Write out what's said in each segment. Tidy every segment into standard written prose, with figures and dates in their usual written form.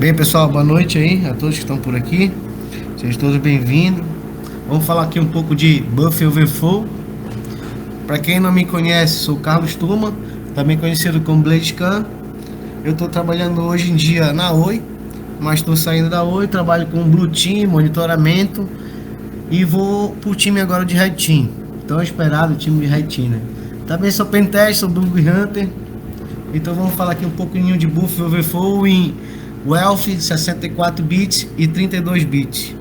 Bem, pessoal, boa noite aí a todos que estão por aqui. Sejam todos bem-vindos. Vamos falar aqui um pouco de Buff Overflow. Para quem não me conhece, sou Carlos Turma, também conhecido como BladeScan. Eu estou trabalhando hoje em dia na Oi, mas estou saindo da Oi, trabalho com Blue Team, monitoramento e vou pro time agora de Red Team. Tão esperado o time de Red Team, né? Também sou Pentest, sou Bug Hunter. Então vamos falar aqui um pouquinho de Buff Overflow em Wealth 64 bits e 32 bits.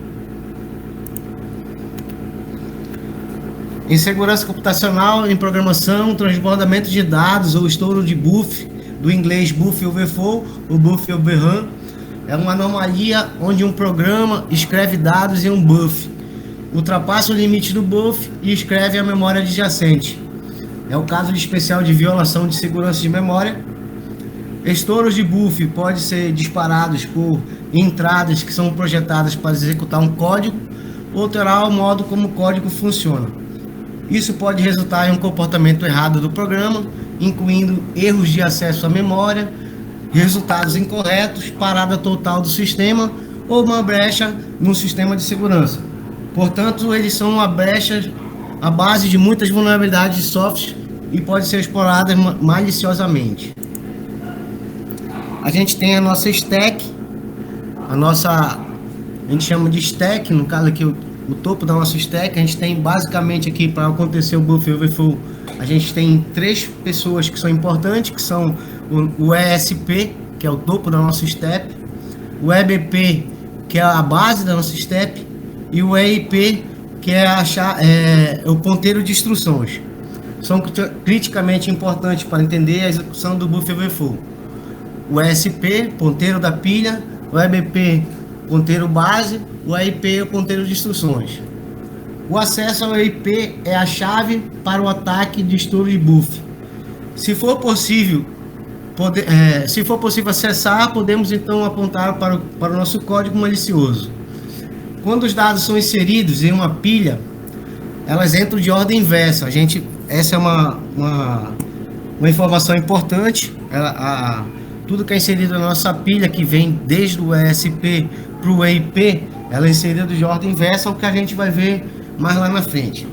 Em segurança computacional, em programação, transbordamento de dados ou estouro de buff, do inglês Buff Overflow ou Buff Overrun, é uma anomalia onde um programa escreve dados em um buff, ultrapassa o limite do buff e escreve a memória adjacente. É o caso de especial de violação de segurança de memória. Estouros de buff podem ser disparados por entradas que são projetadas para executar um código ou alterar o modo como o código funciona. Isso pode resultar em um comportamento errado do programa, incluindo erros de acesso à memória, resultados incorretos, parada total do sistema ou uma brecha no sistema de segurança. Portanto, eles são uma brecha à base de muitas vulnerabilidades de software e podem ser exploradas maliciosamente. A gente tem a nossa stack, a gente chama de stack, no caso aqui o topo da nossa stack. A gente tem basicamente aqui, para acontecer o Buff Overflow, a gente tem três pessoas que são importantes, que são o ESP, que é o topo da nossa step, o EBP, que é a base da nossa step, e o EIP, que é o ponteiro de instruções. São criticamente importantes para entender a execução do Buff Overflow. O ESP, ponteiro da pilha, o EBP, ponteiro base, o EIP, o ponteiro de instruções. O acesso ao EIP é a chave para o ataque de estouro de buff. Se for possível acessar, podemos então apontar para o nosso código malicioso. Quando os dados são inseridos em uma pilha, elas entram de ordem inversa. Essa é uma informação importante. Tudo que é inserido na nossa pilha, que vem desde o ESP para o EIP, ela é inserida de ordem inversa, o que a gente vai ver mais lá na frente.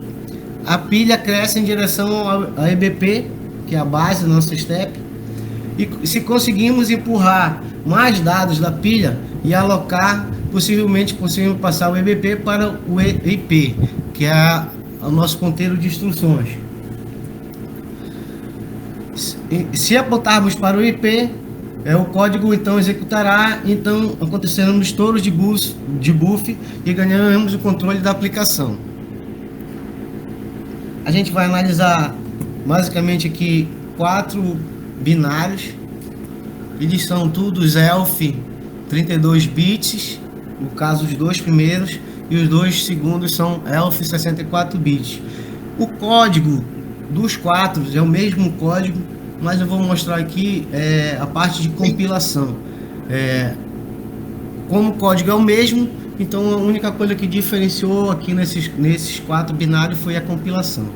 A pilha cresce em direção ao EBP, que é a base da nossa step, e se conseguimos empurrar mais dados da pilha e alocar, possivelmente conseguimos passar o EBP para o EIP, que é o nosso ponteiro de instruções. Se apontarmos para o EIP, o código então executará, então acontecerão um estouro de buff e ganharemos o controle da aplicação. A gente vai analisar basicamente aqui 4 binários. Eles são todos ELF 32 bits, no caso os dois primeiros, e os dois segundos são ELF 64 bits. O código dos 4 é o mesmo código, mas eu vou mostrar aqui a parte de compilação. Como o código é o mesmo, então a única coisa que diferenciou aqui nesses 4 binários foi a compilação.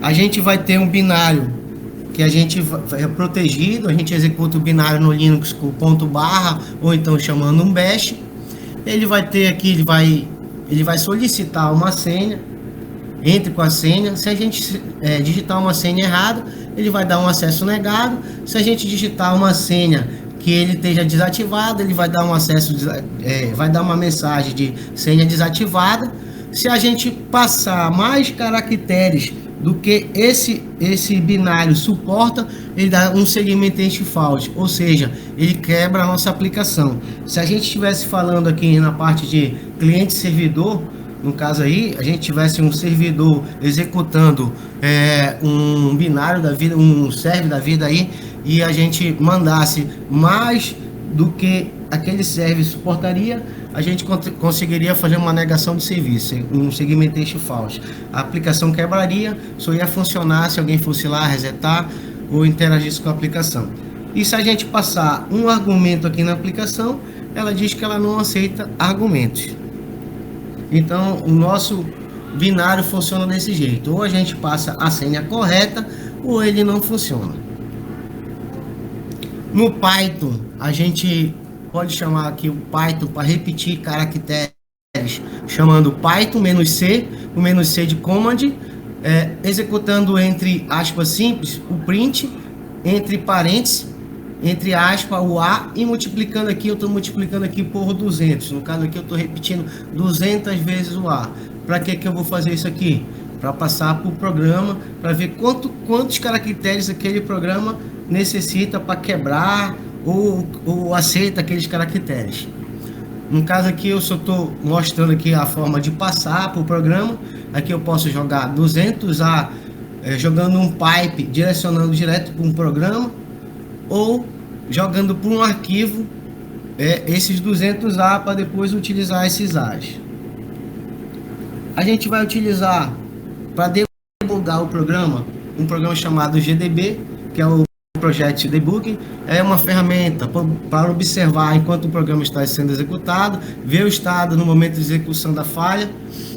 A gente vai ter um binário que a gente é protegido, a gente executa o binário no Linux com ponto barra ou então chamando um bash. Ele vai ter aqui, ele vai solicitar uma senha. Entre com a senha. Se a gente digitar uma senha errada, ele vai dar um acesso negado. Se a gente digitar uma senha que ele esteja desativado, ele vai dar um acesso, vai dar uma mensagem de senha desativada. Se a gente passar mais caracteres do que esse binário suporta, ele dá um segmentation fault, ou seja, ele quebra a nossa aplicação. Se a gente estivesse falando aqui na parte de cliente-servidor, no caso aí, a gente tivesse um servidor executando um binário da vida, um server da vida aí, e a gente mandasse mais do que aquele server suportaria, a gente conseguiria fazer uma negação de serviço, um segmentation fault. A aplicação quebraria, só ia funcionar se alguém fosse lá resetar ou interagisse com a aplicação. E se a gente passar um argumento aqui na aplicação, ela diz que ela não aceita argumentos. Então, o nosso binário funciona desse jeito: ou a gente passa a senha correta, ou ele não funciona. No Python, a gente pode chamar aqui o Python para repetir caracteres, chamando Python-C, o "-C" de command, executando entre aspas simples o print, entre parênteses, entre aspas o A, e multiplicando aqui, eu estou multiplicando aqui por 200. No caso aqui eu estou repetindo 200 vezes o A. Para que eu vou fazer isso aqui? Para passar para o programa, para ver quantos caracteres aquele programa necessita para quebrar ou aceita aqueles caracteres. No caso aqui eu só estou mostrando aqui a forma de passar para o programa. Aqui eu posso jogar 200A jogando um pipe, direcionando direto para um programa, ou jogando por um arquivo esses 200A para depois utilizar esses A's. A gente vai utilizar para debugar o programa, um programa chamado GDB, que é o Project Debugging. É uma ferramenta para observar enquanto o programa está sendo executado, ver o estado no momento de execução da falha.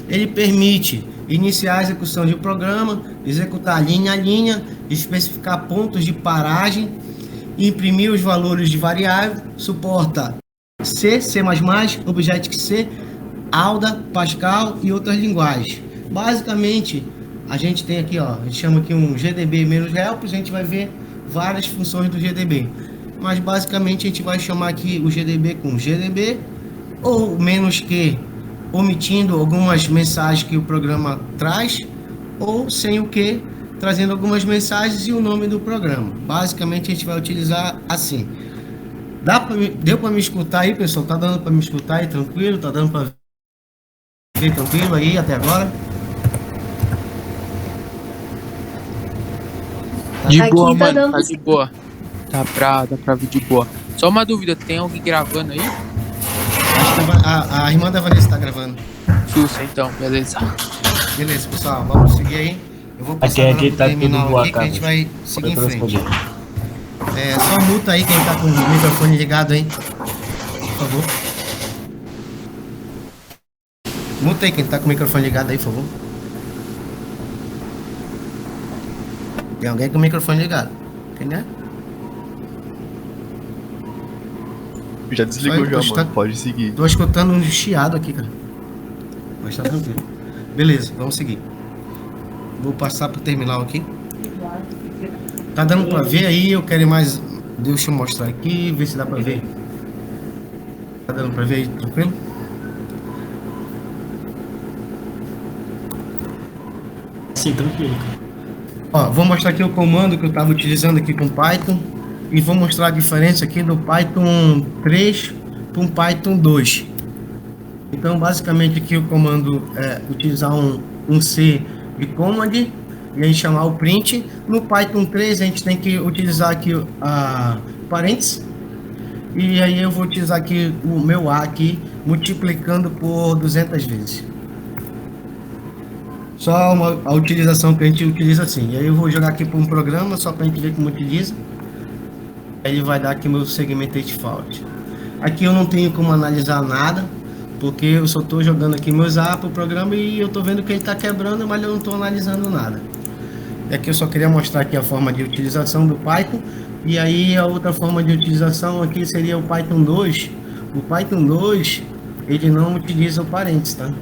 Ele permite iniciar a execução de um programa, executar linha a linha, especificar pontos de paragem, imprimir os valores de variável, suporta C, C++, Objective-C, Alda, Pascal e outras linguagens. Basicamente, a gente tem aqui, ó, a gente chama aqui um GDB-help, a gente vai ver várias funções do GDB. Mas basicamente a gente vai chamar aqui o GDB com GDB, ou "-que", omitindo algumas mensagens que o programa traz, ou sem o "que", trazendo algumas mensagens e o nome do programa. Basicamente a gente vai utilizar assim. Deu para me escutar aí, pessoal? Tá dando para me escutar aí tranquilo? Tá dando para ver tranquilo aí até agora? De boa, mano, tá de boa. Dá pra ver de boa. Só uma dúvida, tem alguém gravando aí? Acho que a irmã da Vanessa tá gravando. Sussa, então, beleza. Beleza, pessoal, vamos seguir aí. Eu vou passar aqui tá terminal tudo boa, aqui, que a gente vai seguir em frente. Só muta aí quem tá com o microfone ligado aí, por favor. Muta aí quem tá com o microfone ligado aí, por favor. Tem alguém com o microfone ligado, entendeu? Já desligou já, mano. Pode seguir. Tô escutando um chiado aqui, cara. Mas tá tranquilo. Beleza, vamos seguir. Vou passar pro terminal aqui. Tá dando pra ver aí? Eu quero mais... Deixa eu mostrar aqui, ver se dá pra ver. Tá dando pra ver aí, tranquilo? Sim, tranquilo. Ó, vou mostrar aqui o comando que eu estava utilizando aqui com Python e vou mostrar a diferença aqui do Python 3 para um Python 2. Então, basicamente aqui o comando é utilizar um C de command e a gente chamar o print. No Python 3 a gente tem que utilizar aqui a parênteses e aí eu vou utilizar aqui o meu A aqui multiplicando por 200 vezes. Só a utilização que a gente utiliza assim. E aí eu vou jogar aqui para um programa só para a gente ver como utiliza. Aí ele vai dar aqui meu segmented fault. Aqui eu não tenho como analisar nada, porque eu só estou jogando aqui meus A para o programa e eu estou vendo que ele está quebrando, mas eu não estou analisando nada. E aqui eu só queria mostrar aqui a forma de utilização do Python. E aí a outra forma de utilização aqui seria o Python 2. O Python 2 ele não utiliza o parênteses, tá?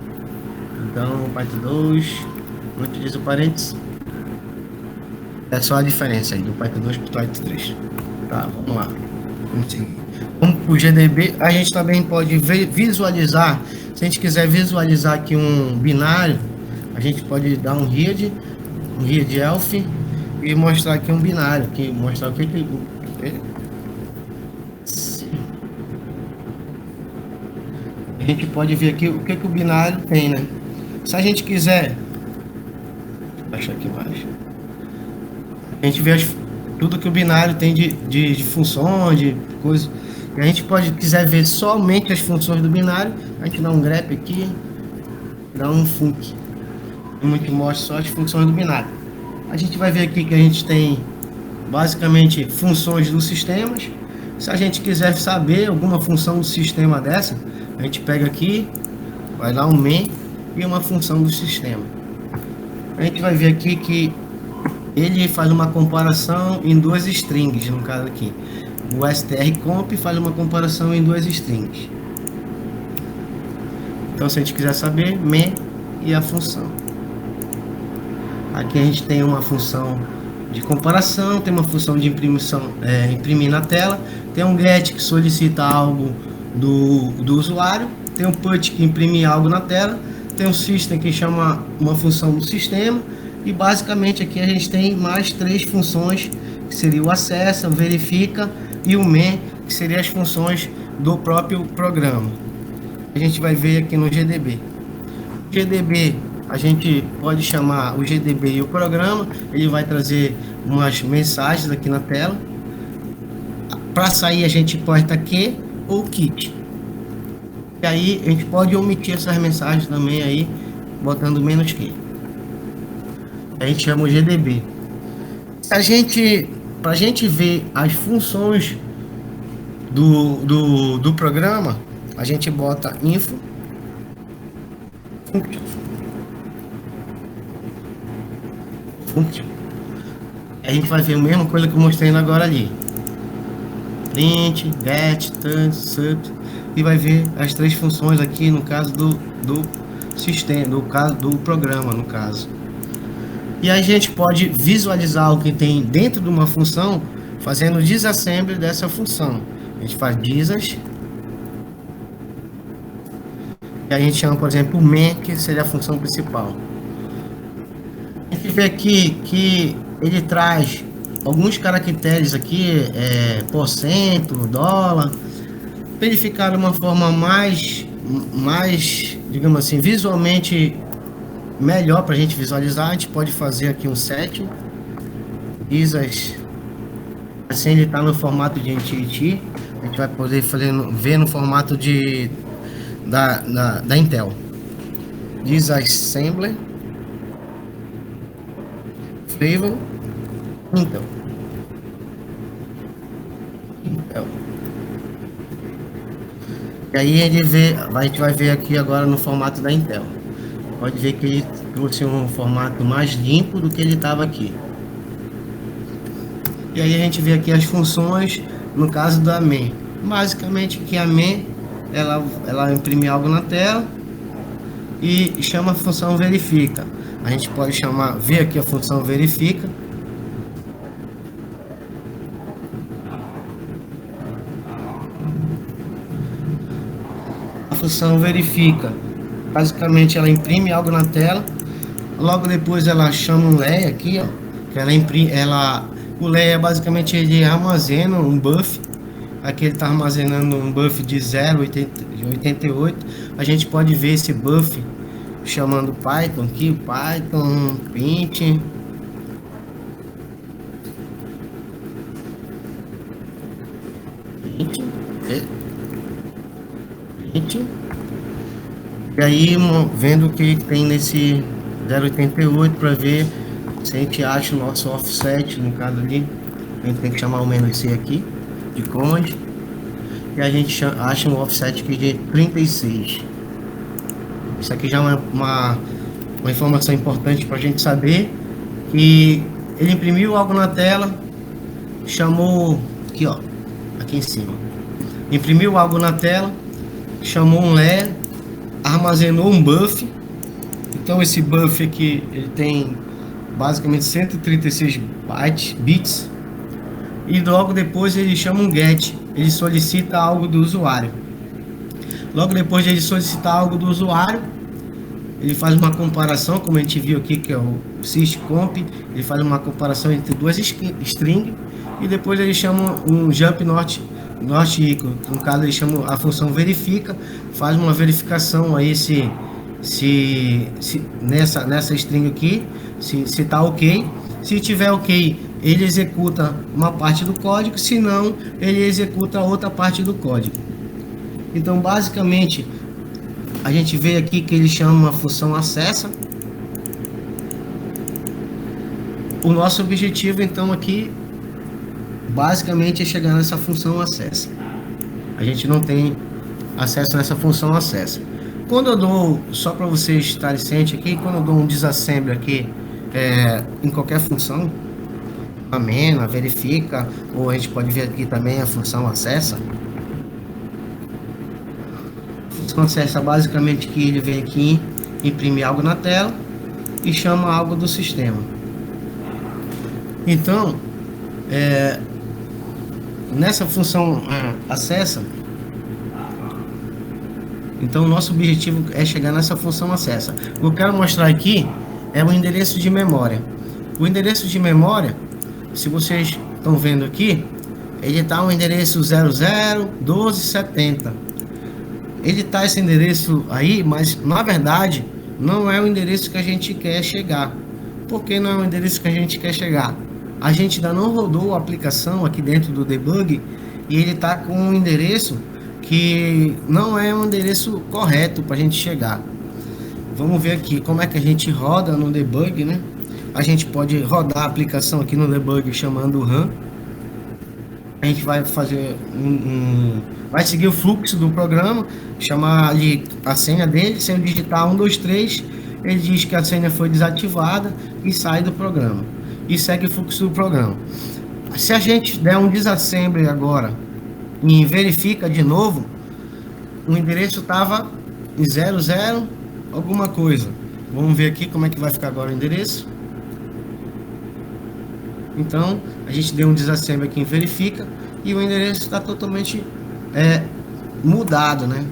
Então, o Python 2 não utiliza o parênteses. É só a diferença aí do Python 2 para o Python 3. Tá, vamos lá. Vamos seguir. Vamos para o GDB. A gente também pode visualizar. Se a gente quiser visualizar aqui um binário, a gente pode dar um read elf e mostrar aqui um binário. Aqui, mostrar o que a gente pode ver aqui o que o binário tem, né? Se a gente quiser, deixa aqui embaixo, a gente vê tudo que o binário tem de funções, de coisas. E a gente pode, quiser ver somente as funções do binário, a gente dá um grep aqui, dá um func, que mostra só as funções do binário. A gente vai ver aqui que a gente tem basicamente funções dos sistemas. Se a gente quiser saber alguma função do sistema dessa, a gente pega aqui, vai lá um main e uma função do sistema. A gente vai ver aqui que ele faz uma comparação em duas strings, no caso aqui. o strcomp faz uma comparação em duas strings. Então, se a gente quiser saber, main e a função. Aqui a gente tem uma função de comparação, tem uma função de imprimir na tela, tem um get que solicita algo do usuário, tem um put que imprime algo na tela, tem um system que chama uma função do sistema, e basicamente aqui a gente tem mais três funções, que seria o acessa, o verifica e o main, que seriam as funções do próprio programa. A gente vai ver aqui no GDB. GDB, a gente pode chamar o GDB e o programa, ele vai trazer umas mensagens aqui na tela. Para sair a gente porta Q ou kit. E aí a gente pode omitir essas mensagens também aí, botando menos Q. A gente chama o GDB. Para a gente ver as funções do programa, a gente bota info function. A gente vai ver a mesma coisa que eu mostrei agora ali. Print, get, turn, sub, e vai ver as três funções aqui no caso do sistema, no caso do programa, no caso. E a gente pode visualizar o que tem dentro de uma função fazendo disassembly dessa função. A gente faz disas. E a gente chama, por exemplo, o main, que seria a função principal. A gente vê aqui que ele traz alguns caracteres aqui, porcento, dólar, para ele ficar de uma forma mais, digamos assim, visualmente melhor para a gente visualizar. A gente pode fazer aqui um setting, assim ele está no formato de entity, a gente vai poder ver no formato da Intel. Disassembler, flavor, Intel. E aí a gente vai ver aqui agora no formato da Intel. Pode ver que ele trouxe um formato mais limpo do que ele estava aqui. E aí a gente vê aqui as funções no caso da main. Basicamente que a main ela imprime algo na tela e chama a função verifica. A gente pode ver aqui a função verifica. A função verifica, basicamente ela imprime algo na tela, logo depois ela chama um layer aqui, ó, que o layer basicamente ele armazena um buff. Aqui ele está armazenando um buff de 0,88. A gente pode ver esse buff chamando Python aqui, Python print. E aí vendo o que tem nesse 0,88 para ver se a gente acha o nosso offset, no caso ali a gente tem que chamar o -c aqui de command, e a gente acha um offset aqui de 36. Isso aqui já é uma informação importante para a gente saber que ele imprimiu algo na tela, chamou aqui, ó, aqui em cima, imprimiu algo na tela, chamou um layer, armazenou um buff. Então esse buff aqui ele tem basicamente 136 bits, e logo depois ele chama um get, ele solicita algo do usuário. Logo depois de ele solicitar algo do usuário, ele faz uma comparação, como a gente viu aqui, que é o syscomp, ele faz uma comparação entre duas strings, e depois ele chama um jump not equal, no caso ele chama a função verifica, faz uma verificação aí se nessa string aqui, se tá ok. Se tiver ok, ele executa uma parte do código, se não, ele executa outra parte do código. Então basicamente a gente vê aqui que ele chama uma função acessa. O nosso objetivo então aqui basicamente é chegar nessa função acessa. A gente não tem acesso nessa função acessa. Quando eu dou, só para vocês estarem cientes aqui, quando eu dou um disassembly aqui em qualquer função, amena, verifica, ou a gente pode ver aqui também a função acessa. A função acessa basicamente que ele vem aqui imprimir algo na tela e chama algo do sistema. Então, nessa função acessa, então o nosso objetivo é chegar nessa função acessa. O que eu quero mostrar aqui é o endereço de memória. O endereço de memória, se vocês estão vendo aqui, ele está o endereço 001270. Ele está esse endereço aí, mas na verdade não é o endereço que a gente quer chegar. Por que não é o endereço que a gente quer chegar? A gente ainda não rodou a aplicação aqui dentro do debug e ele está com um endereço que não é um endereço correto para a gente chegar. Vamos ver aqui como é que a gente roda no debug, né? A gente pode rodar a aplicação aqui no debug chamando run. A gente vai fazer vai seguir o fluxo do programa, chamar ali a senha dele, se eu digitar 1, 2, 3, ele diz que a senha foi desativada e sai do programa. E segue o fluxo do programa. Se a gente der um disassembly agora e verifica de novo, o endereço estava em 00 alguma coisa. Vamos ver aqui como é que vai ficar agora o endereço. Então, a gente deu um desassembly aqui em verifica e o endereço está totalmente mudado, né?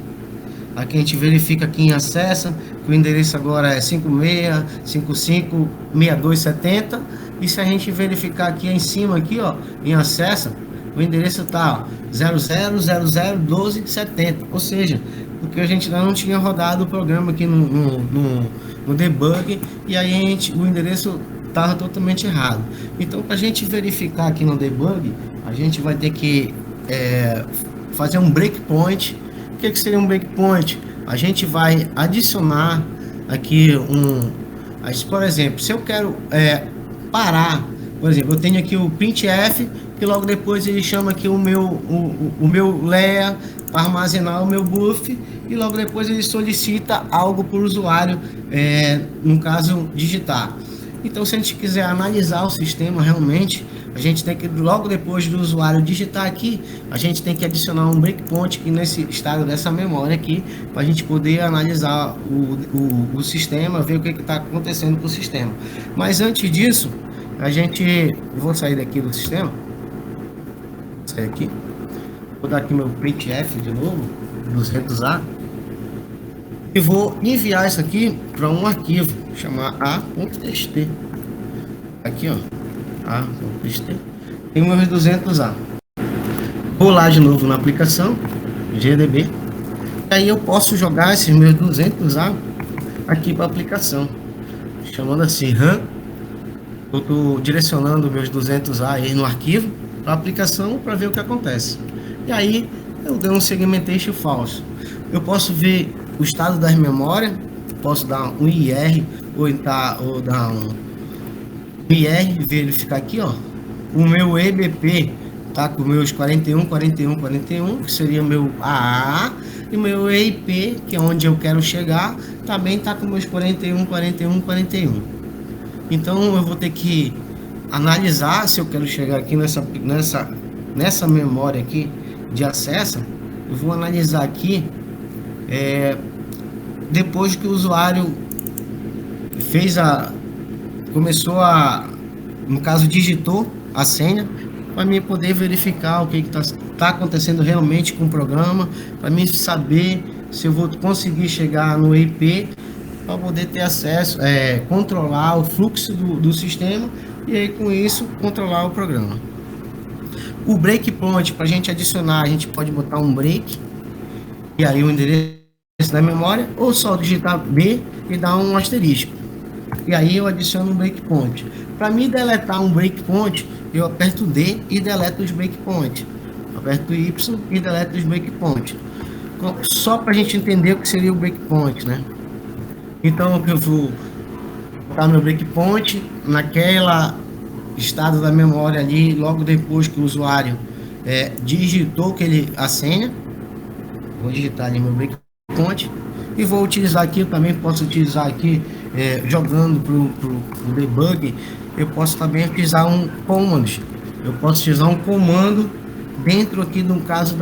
Aqui a gente verifica aqui em acessa que o endereço agora é 56556270 e se a gente verificar aqui em cima aqui, ó, em acessa, o endereço tá 00001270, ou seja, porque a gente ainda não tinha rodado o programa aqui no debug e aí o endereço estava totalmente errado. Então, para a gente verificar aqui no debug, a gente vai ter que fazer um breakpoint. O que seria um breakpoint? A gente vai adicionar aqui por exemplo, se eu quero parar, por exemplo, eu tenho aqui o printf, que logo depois ele chama aqui o meu Lea para armazenar o meu buff, e logo depois ele solicita algo para o usuário, no caso, digitar. Então, se a gente quiser analisar o sistema realmente, a gente tem que, logo depois do usuário digitar aqui, a gente tem que adicionar um breakpoint aqui nesse estado dessa memória aqui, para a gente poder analisar o sistema, ver o que está acontecendo com o sistema. Mas antes disso, vou sair daqui do sistema, sair aqui, vou dar aqui meu printf de novo, 200A, e vou enviar isso aqui para um arquivo, chamar a.txt. Aqui, ó, a.txt. Tem o meu 200A. Vou lá de novo na aplicação, GDB. E aí eu posso jogar esses meus 200A aqui para a aplicação, chamando assim, run. Eu estou direcionando meus 200A aí no arquivo para a aplicação para ver o que acontece. E aí eu dei um segmentation falso. Eu posso ver o estado das memórias, posso dar um IR ou dar um IR, verificar aqui, ó, o meu EBP tá com meus 41, que seria meu AA, e meu EIP, que é onde eu quero chegar, também tá com meus 41. Então eu vou ter que analisar se eu quero chegar aqui nessa memória aqui de acesso. Eu vou analisar aqui depois que o usuário no caso, digitou a senha, para mim poder verificar o que está acontecendo realmente com o programa, para mim saber se eu vou conseguir chegar no IP, para poder ter acesso, controlar o fluxo do sistema e aí com isso controlar o programa. O breakpoint, para a gente adicionar, a gente pode botar um break e aí o endereço da memória, ou só digitar B e dar um asterisco. E aí eu adiciono um breakpoint. Para mim deletar um breakpoint, eu aperto D e deleto os breakpoints. Aperto Y e deleto os breakpoints. Só para a gente entender o que seria o breakpoint, né? Então eu vou botar meu breakpoint naquela estado da memória ali, logo depois que o usuário digitou a senha. Vou digitar ali meu breakpoint e vou utilizar aqui, eu também posso utilizar aqui jogando pro debug eu posso também utilizar um comando. Eu posso utilizar um comando dentro aqui no caso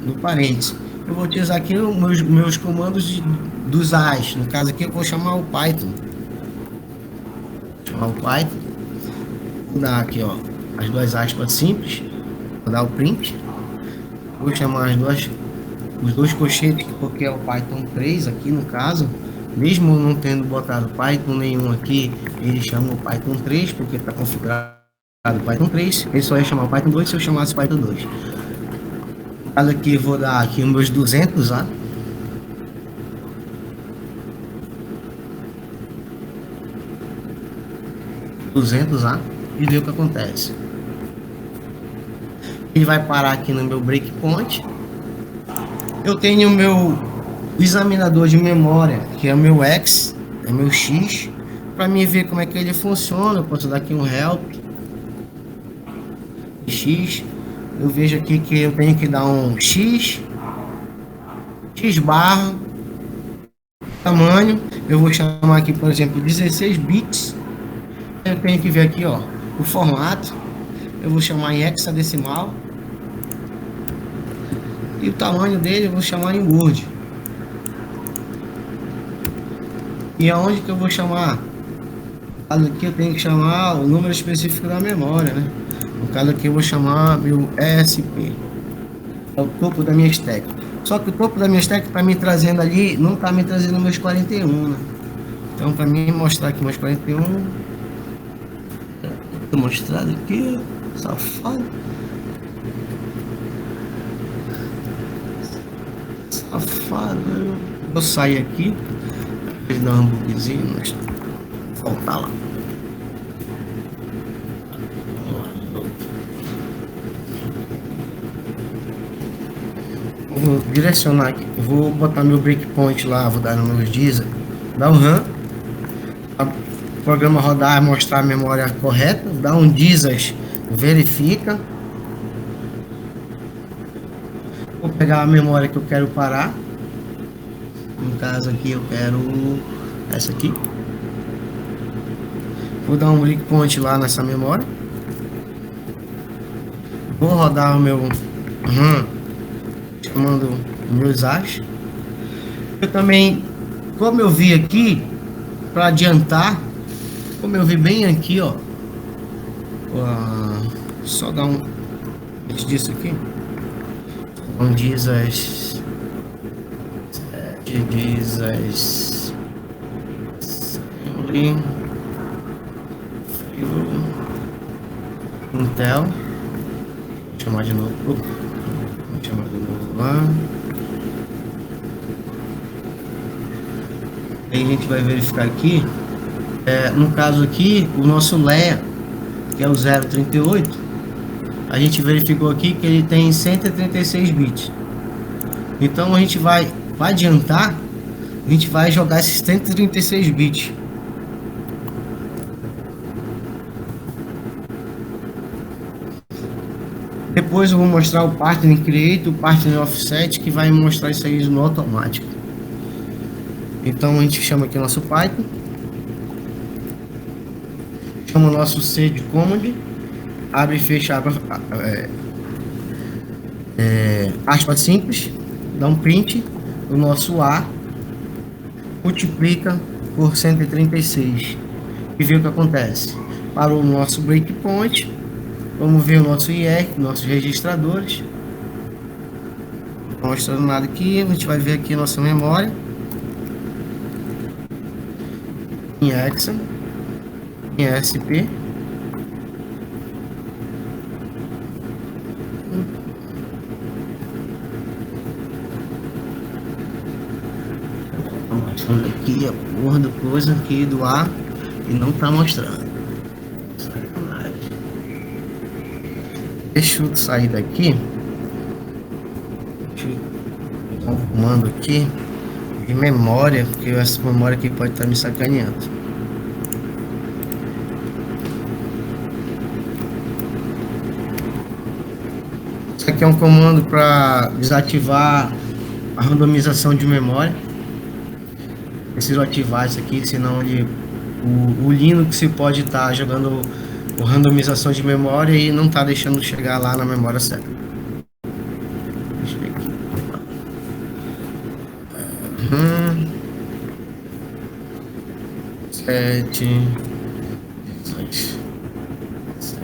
do parênteses. Eu vou utilizar aqui os meus comandos dos AS. No caso aqui eu vou chamar o Python. Vou dar aqui, ó, as duas aspas simples. Vou dar o print. Vou chamar os dois colchetes, porque é o Python 3 aqui no caso. Mesmo não tendo botado Python nenhum aqui, ele chama o Python 3, porque está configurado o Python 3. Ele só ia chamar o Python 2 se eu chamasse Python 2. No caso aqui, vou dar aqui os meus 200 lá. E ver o que acontece. Ele vai parar aqui no meu breakpoint. Eu tenho o meu examinador de memória, que é o meu X, é o meu X, para mim ver como é que ele funciona. Eu posso dar aqui um help X. Eu vejo aqui que eu tenho que dar um X barra tamanho. Eu vou chamar aqui, por exemplo, 16 bits. Eu tenho que ver aqui, ó, o formato. Eu vou chamar em hexadecimal. E o tamanho dele eu vou chamar em Word. E aonde que eu vou chamar? No caso aqui eu tenho que chamar o número específico da memória, né? No caso aqui eu vou chamar meu ESP. É o topo da minha stack. Só que o topo da minha stack está me trazendo ali, não está me trazendo meus 41, né? Então para mim mostrar aqui meus 41, tô mostrando aqui, safado. Vou sair aqui. Ele dá um bugzinho, mas voltar lá. Vou direcionar aqui. Vou botar meu breakpoint lá. Vou dar no meu diesel. Dá um RAM. O programa rodar, mostrar a memória correta. Dá um diesel, verifica. Vou pegar a memória que eu quero parar. No caso aqui eu quero essa aqui. Vou dar um breakpoint lá nessa memória. Vou rodar o meu RAM, chamando meus AS. Eu também, como eu vi aqui, para adiantar, como eu vi bem aqui, ó, só dar um antes disso aqui. Um Jesus Intel. Vou chamar de novo. Vou chamar de novo lá. Aí a gente vai verificar aqui. No caso aqui, o nosso LEA, que é o 038, a gente verificou aqui que ele tem 136 bits. Então a gente vai adiantar, a gente vai jogar esses 136 bits. Depois eu vou mostrar o Partner Create, o Partner Offset, que vai mostrar isso aí no automático. Então a gente chama aqui o nosso Python, chama o nosso C de command, abre e fecha aspa simples, dá um print, o nosso A multiplica por 136 e vê o que acontece. Parou o nosso breakpoint. Vamos ver o nosso IR, nossos registradores. Não mostrando nada aqui. A gente vai ver aqui a nossa memória em Hexa, em ESP. Mostrando aqui a porra da coisa aqui do A e não tá mostrando. Deixa eu sair daqui. Deixa eu dar um comando aqui de memória, porque essa memória aqui pode estar me sacaneando. Isso aqui é um comando para desativar a randomização de memória. Preciso ativar isso aqui, senão ele o Linux pode estar jogando o randomização de memória e não está deixando chegar lá na memória certa. Deixa eu ver aqui. 7, 16, 100.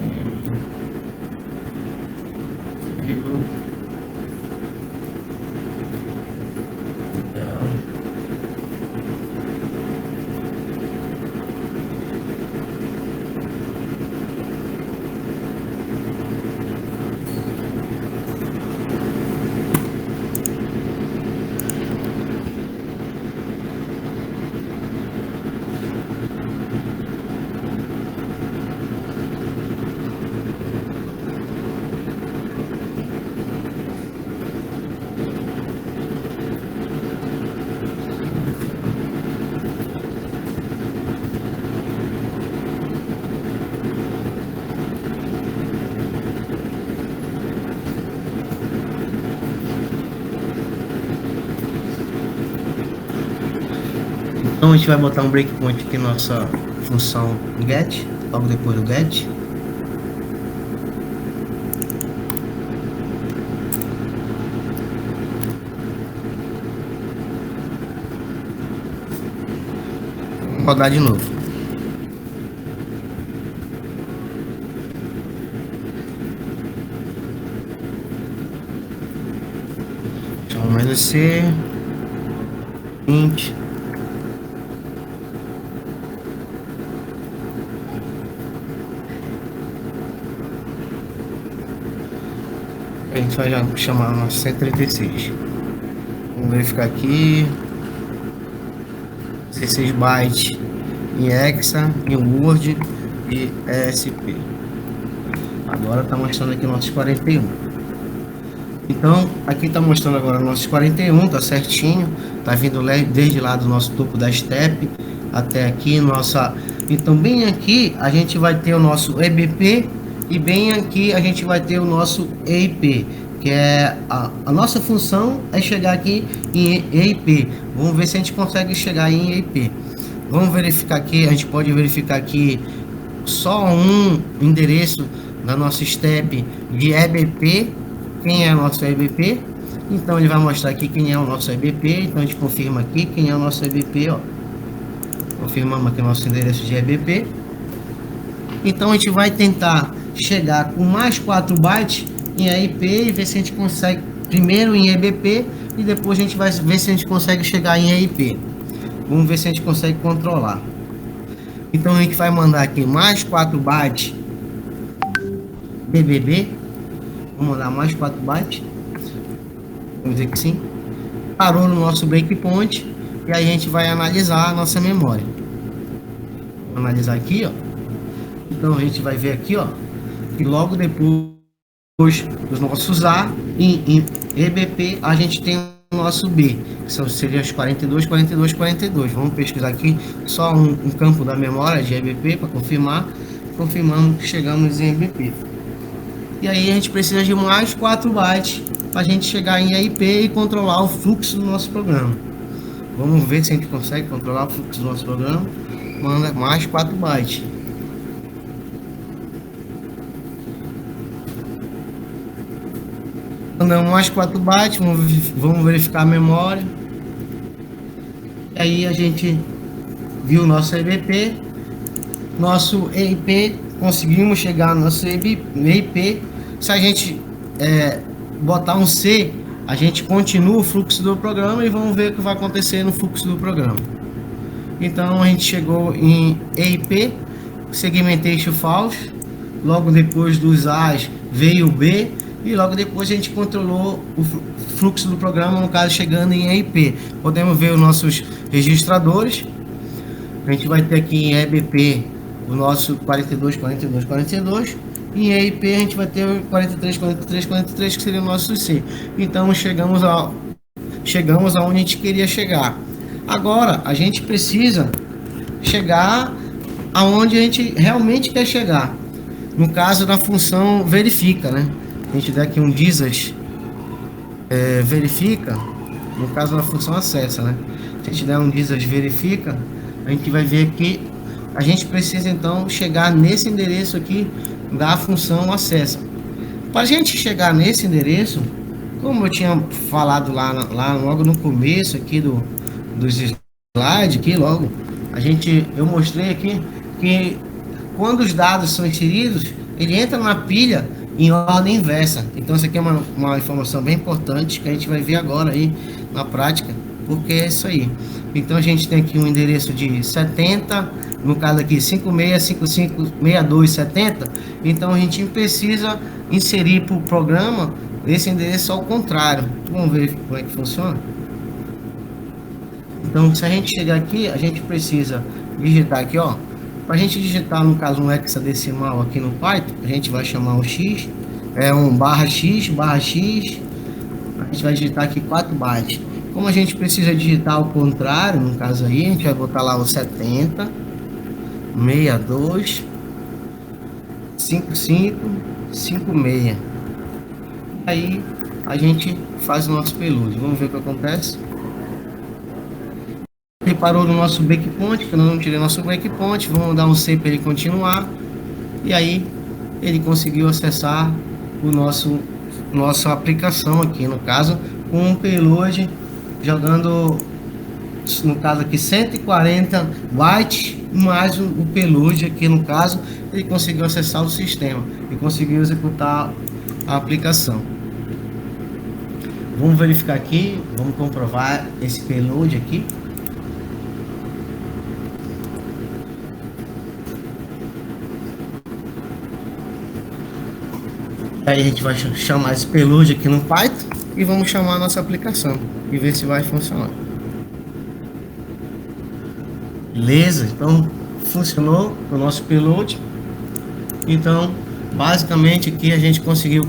Então a gente vai botar um breakpoint aqui na nossa função get, logo depois do get. Vamos rodar de novo. Então, menos C, int. A gente vai já chamar a nossa 136. Vamos verificar aqui. 16 bytes em Hexa, em Word e ESP. Agora está mostrando aqui nossos 41. Então, aqui está mostrando agora nossos 41, tá certinho. Tá vindo desde lá do nosso topo da step até aqui nossa. Então, bem aqui a gente vai ter o nosso EBP. E bem aqui a gente vai ter o nosso EIP, que é a nossa função é chegar aqui em EIP. Vamos ver se a gente consegue chegar em EIP. Vamos verificar aqui, a gente pode verificar aqui só um endereço da nossa step de EBP. Quem é o nosso EBP? Então ele vai mostrar aqui quem é o nosso EBP. Então a gente confirma aqui quem é o nosso EBP, ó. Confirmamos aqui o nosso endereço de EBP. Então a gente vai tentar chegar com mais 4 bytes em EIP e ver se a gente consegue primeiro em EBP e depois a gente vai ver se a gente consegue chegar em EIP. Vamos ver se a gente consegue controlar. Então a gente vai mandar aqui mais 4 bytes BBB. Vamos mandar mais 4 bytes. Vamos dizer que sim. Parou no nosso breakpoint e aí a gente vai analisar a nossa memória. Vou analisar aqui, ó. Então a gente vai ver aqui, ó, que logo depois dos nossos A em EBP a gente tem o nosso B, que seria os 42, 42, 42. Vamos pesquisar aqui só um campo da memória de EBP para confirmar. Confirmamos que chegamos em EBP. E aí a gente precisa de mais 4 bytes para a gente chegar em EIP e controlar o fluxo do nosso programa. Vamos ver se a gente consegue controlar o fluxo do nosso programa. Manda mais 4 bytes. Mandamos mais 4 bytes, vamos verificar a memória. E aí a gente viu o nosso EBP, nosso EIP, conseguimos chegar no nosso EIP. Se a gente botar um C, a gente continua o fluxo do programa e vamos ver o que vai acontecer no fluxo do programa. Então a gente chegou em EIP, segmentation false, logo depois dos A's veio o B. E logo depois a gente controlou o fluxo do programa, no caso chegando em EIP. Podemos ver os nossos registradores. A gente vai ter aqui em EBP o nosso 42, 42, 42. E em EIP a gente vai ter o 43, 43, 43, que seria o nosso C. Então chegamos aonde a gente queria chegar. Agora a gente precisa chegar aonde a gente realmente quer chegar. No caso da função verifica, né? A gente dá aqui um dizas verifica, no caso da função acessa, né? Se a gente der um dizas verifica, a gente vai ver aqui a gente precisa então chegar nesse endereço aqui da função acessa. Para a gente chegar nesse endereço, como eu tinha falado lá logo no começo aqui dos slides, aqui logo, eu mostrei aqui que quando os dados são inseridos, ele entra na pilha em ordem inversa. Então isso aqui é uma informação bem importante que a gente vai ver agora aí na prática, porque é isso aí. Então a gente tem aqui um endereço de 70, no caso aqui 56556270. Então a gente precisa inserir para o programa esse endereço ao contrário. Vamos ver como é que funciona. Então se a gente chegar aqui, a gente precisa digitar aqui, ó. Para a gente digitar, no caso, um hexadecimal aqui no Python, a gente vai chamar o X, /x, a gente vai digitar aqui 4 bytes. Como a gente precisa digitar ao contrário, no caso aí, a gente vai botar lá o 70, 62, 55, 56. Aí a gente faz o nosso prelude. Vamos ver o que acontece. Ele parou no nosso breakpoint, que eu não tirei nosso breakpoint. Vamos dar um C para ele continuar. E aí ele conseguiu acessar nossa aplicação aqui, no caso, com um payload jogando, no caso aqui, 140 bytes mais o payload aqui, no caso, ele conseguiu acessar o sistema e conseguiu executar a aplicação. Vamos verificar aqui, vamos comprovar esse payload aqui. Aí a gente vai chamar esse payload aqui no Python e vamos chamar a nossa aplicação e ver se vai funcionar. Beleza? Então funcionou o nosso payload. Então basicamente aqui a gente conseguiu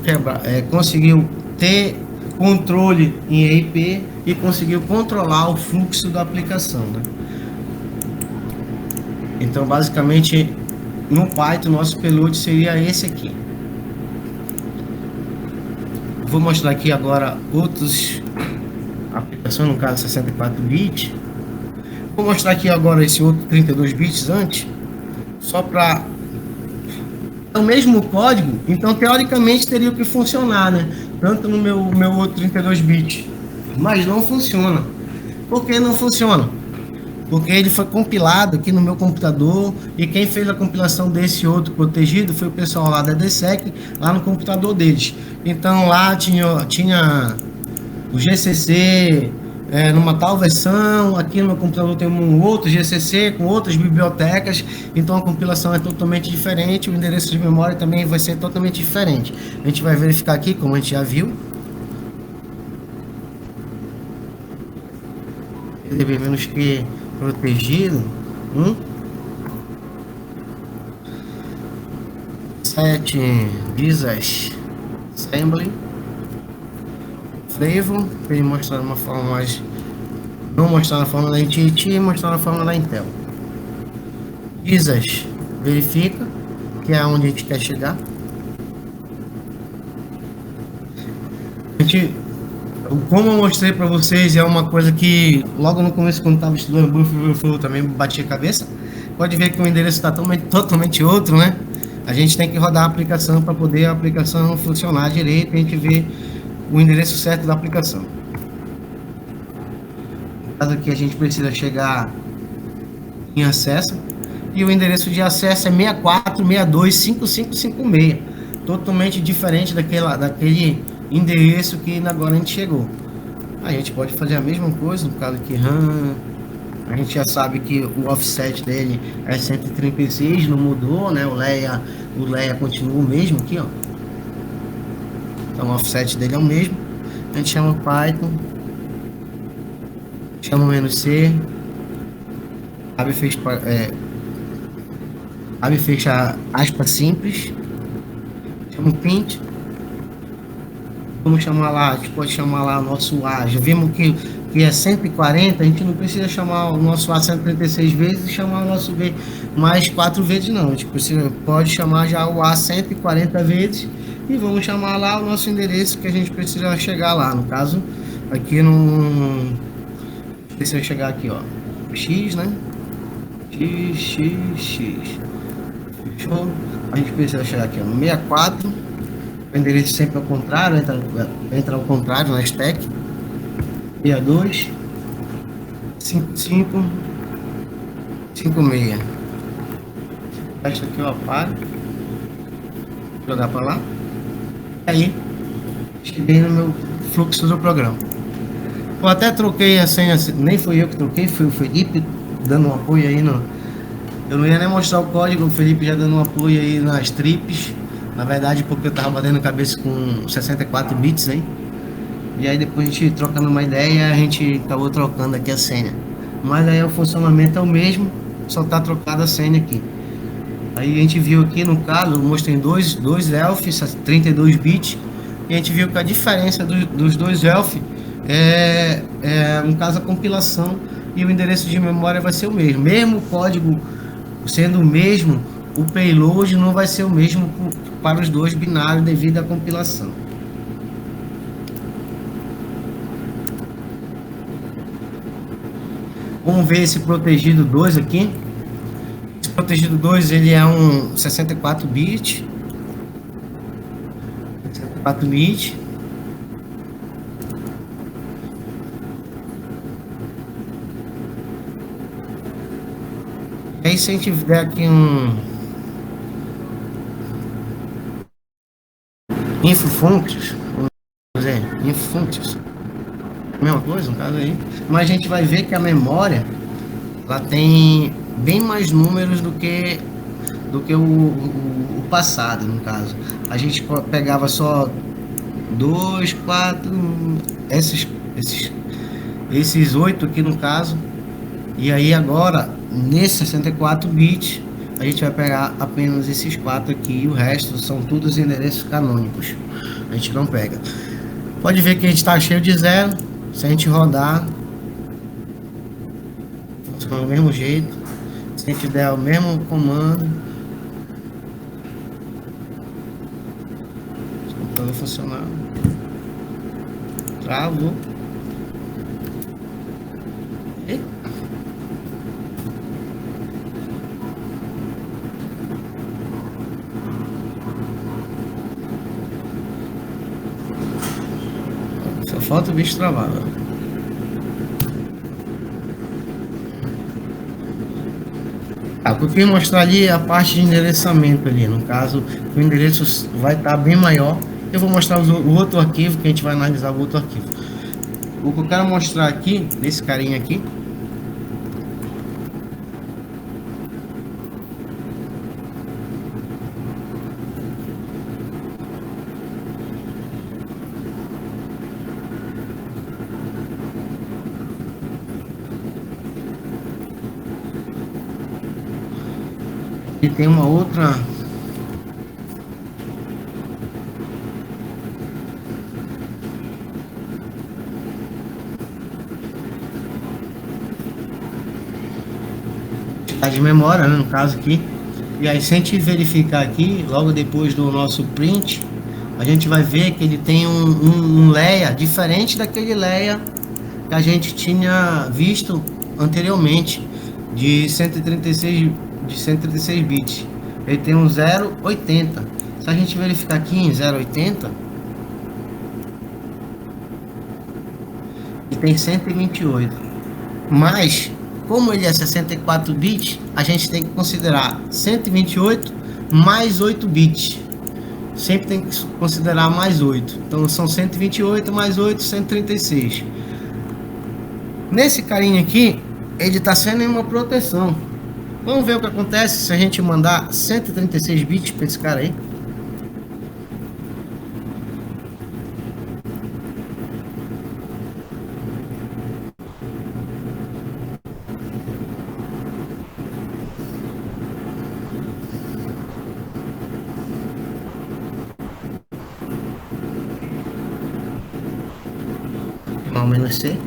conseguiu ter controle em EIP e conseguiu controlar o fluxo da aplicação, né? Então basicamente no Python nosso payload seria esse aqui. Vou mostrar aqui agora outras aplicações, no caso 64 bits. Vou mostrar aqui agora esse outro 32 bits antes, só para o mesmo código. Então teoricamente teria que funcionar, né? Tanto no meu outro 32 bits, mas não funciona. Por que não funciona? Porque ele foi compilado aqui no meu computador e quem fez a compilação desse outro protegido foi o pessoal lá da DSEC, lá no computador deles. Então lá tinha o GCC numa tal versão, aqui no meu computador tem um outro GCC com outras bibliotecas, então a compilação é totalmente diferente, o endereço de memória também vai ser totalmente diferente. A gente vai verificar aqui, como a gente já viu. Devemos que protegido 7 disassembly flavor, para ele mostrar de uma forma mais, não mostrar na forma da NTT e mostrar na forma da Intel. Disas verifica, que é onde a gente quer chegar. Como eu mostrei para vocês, é uma coisa que logo no começo, quando estava estudando Buffer, também batia a cabeça. Pode ver que o endereço está totalmente outro, né? A gente tem que rodar a aplicação para poder a aplicação funcionar direito e a gente ver o endereço certo da aplicação. No caso aqui, a gente precisa chegar em acesso e o endereço de acesso é 64625556, totalmente diferente daquele endereço que agora a gente chegou. A gente pode fazer a mesma coisa, no caso aqui RAM, a gente já sabe que o offset dele é 136, não mudou, né? O Leia continua o mesmo aqui, ó. Então o offset dele é o mesmo. A gente chama Python, chama o "-c", abre fecha aspas simples, chama o print. Vamos chamar lá, a gente pode chamar lá o nosso A. Já vimos que é 140, a gente não precisa chamar o nosso A 136 vezes e chamar o nosso B mais 4 vezes, não. A gente pode chamar já o A 140 vezes e vamos chamar lá o nosso endereço que a gente precisa chegar lá. No caso, aqui no... Precisa chegar aqui, ó, X, né? XXX. Fechou? A gente precisa chegar aqui, ó, no 64. O endereço sempre ao contrário, entra ao contrário na stack. 62 55 56. Esta aqui eu apago. Jogar para lá. Aí cheguei no meu fluxo do programa. Eu até troquei a senha, nem fui eu que troquei, foi o Felipe dando um apoio aí no. Eu não ia nem mostrar o código, o Felipe já dando um apoio aí nas trips. Na verdade, porque eu tava batendo a cabeça com 64 bits aí. E aí depois a gente trocando uma ideia, a gente acabou trocando aqui a senha. Mas aí o funcionamento é o mesmo, só tá trocada a senha aqui. Aí a gente viu aqui no caso, eu mostrei dois ELFs, 32 bits. E a gente viu que a diferença dos dois ELF no caso a compilação e o endereço de memória vai ser o mesmo. Mesmo o código sendo o mesmo, o payload não vai ser o mesmo para os dois binários devido à compilação. Vamos ver esse protegido 2 aqui. Esse protegido 2 ele é um 64 bit. 64 bit. E aí se a gente der aqui um info functions, vamos dizer, info functions, mesma coisa no caso aí, mas a gente vai ver que a memória ela tem bem mais números do que o passado. No caso a gente pegava só 2, 4, esses 8 aqui no caso, e aí agora nesse 64 bits a gente vai pegar apenas esses 4 aqui e o resto são todos endereços canônicos, a gente não pega. Pode ver que a gente está cheio de zero. Se a gente rodar funciona do mesmo jeito. Se a gente der o mesmo comando, o computador funcionando. Travou. E só falta o bicho travar. O que eu queria mostrar ali é a parte de endereçamento ali. No caso, o endereço vai estar bem maior. Eu vou mostrar o outro arquivo, que a gente vai analisar o outro arquivo. O que eu quero mostrar aqui, desse carinha aqui, e tem uma outra de memória, né, no caso aqui. E aí se a gente verificar aqui, logo depois do nosso print, a gente vai ver que ele tem um layer diferente daquele layer que a gente tinha visto anteriormente, de 136 bits. Ele tem um 0,80. Se a gente verificar aqui em 0,80, ele tem 128. Mas como ele é 64 bits, a gente tem que considerar 128 mais 8 bits. Sempre tem que considerar mais 8. Então são 128 mais 8, 136. Nesse carinha aqui, ele está sendo em uma proteção. Vamos ver o que acontece se a gente mandar 136 bits para esse cara aí. Vamos C.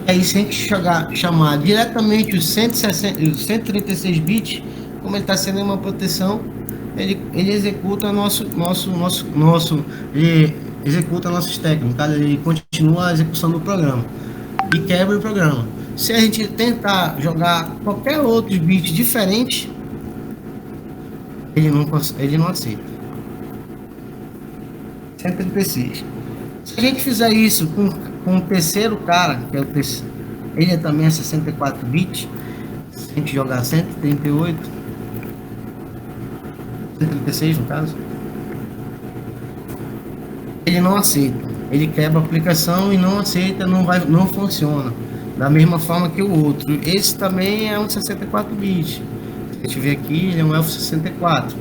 Aí se a gente chamar diretamente os 136 bits, como ele está sendo uma proteção, ele executa ele executa nossos técnicos, tá? Ele continua a execução do programa e quebra o programa. Se a gente tentar jogar qualquer outro bit diferente, ele não aceita. 136. Se a gente fizer isso com o terceiro cara, que é o terceiro, ele também é 64 bits. Se a gente jogar 138, 136 no caso, ele não aceita. Ele quebra a aplicação e não aceita, não funciona da mesma forma que o outro. Esse também é um 64 bits. A gente vê aqui, ele é um ELF 64.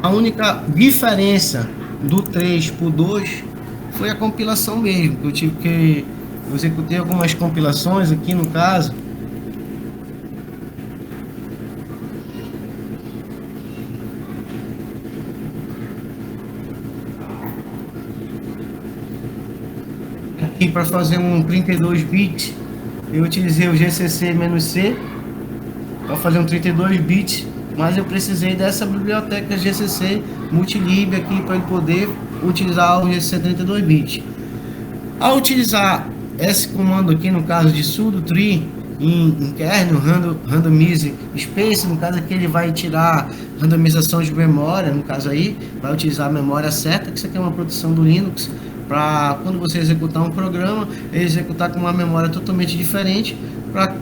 A única diferença do 3 para o 2 foi a compilação mesmo. Eu executei algumas compilações aqui no caso. Aqui para fazer um 32 bits, eu utilizei o GCC-C para fazer um 32 bits, mas eu precisei dessa biblioteca GCC Multilib aqui para ele poder utilizar o GCC 32 bits. Ao utilizar esse comando aqui, no caso de sudo tree em kernel randomize space, no caso aqui ele vai tirar randomização de memória, no caso aí vai utilizar a memória certa, que isso aqui é uma produção do Linux, para quando você executar um programa, ele executar com uma memória totalmente diferente, para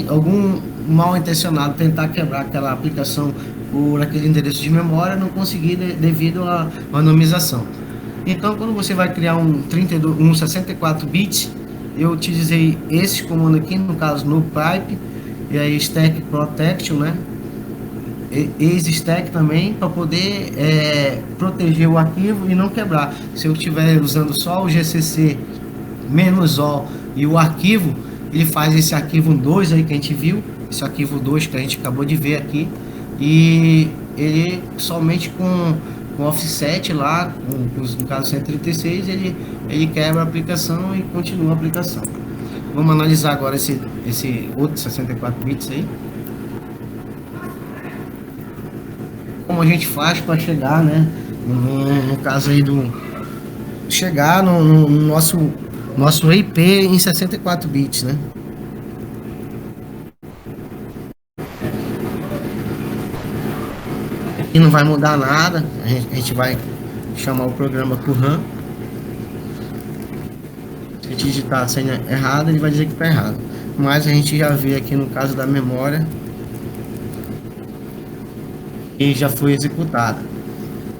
algum mal intencionado tentar quebrar aquela aplicação por aquele endereço de memória, não conseguir devido à randomização. Então, quando você vai criar um 64 bits, eu utilizei esse comando aqui, no caso no pipe, e aí stack protection, né? Exe stack também, para poder proteger o arquivo e não quebrar. Se eu estiver usando só o GCC -o e o arquivo, ele faz esse arquivo 2 aí que a gente viu, esse arquivo 2 que a gente acabou de ver aqui, e ele somente com offset lá, no caso 136, ele quebra a aplicação e continua a aplicação. Vamos analisar agora esse outro 64 bits aí. Como a gente faz para chegar, né, no caso aí chegar no nosso IP em 64 bits, né? E não vai mudar nada, a gente vai chamar o programa por RAM. Se a gente digitar a senha errada, ele vai dizer que está errado. Mas a gente já vê aqui no caso da memória e já foi executada.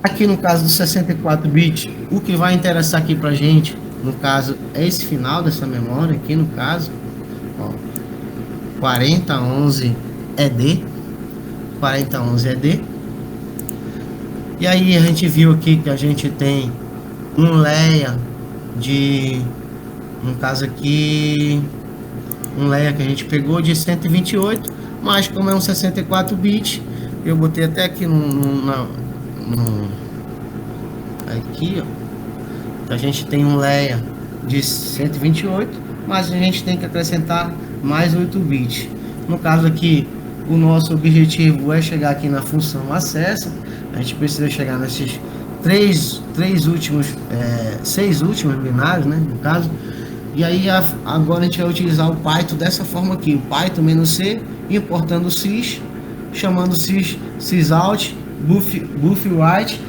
Aqui no caso do 64 bits, o que vai interessar aqui pra gente, no caso, é esse final dessa memória aqui no caso, ó, 4011 ED, 4011 ED. E aí a gente viu aqui que a gente tem um layer no caso aqui, um layer que a gente pegou de 128, mas como é um 64 bits, eu botei até aqui aqui, ó, a gente tem um layer de 128, mas a gente tem que acrescentar mais 8 bits. No caso aqui, o nosso objetivo é chegar aqui na função acesso. A gente precisa chegar nesses seis últimos binários, né, no caso. E aí agora a gente vai utilizar o Python dessa forma aqui, o Python -c, importando o sys, chamando sysout, buffwrite,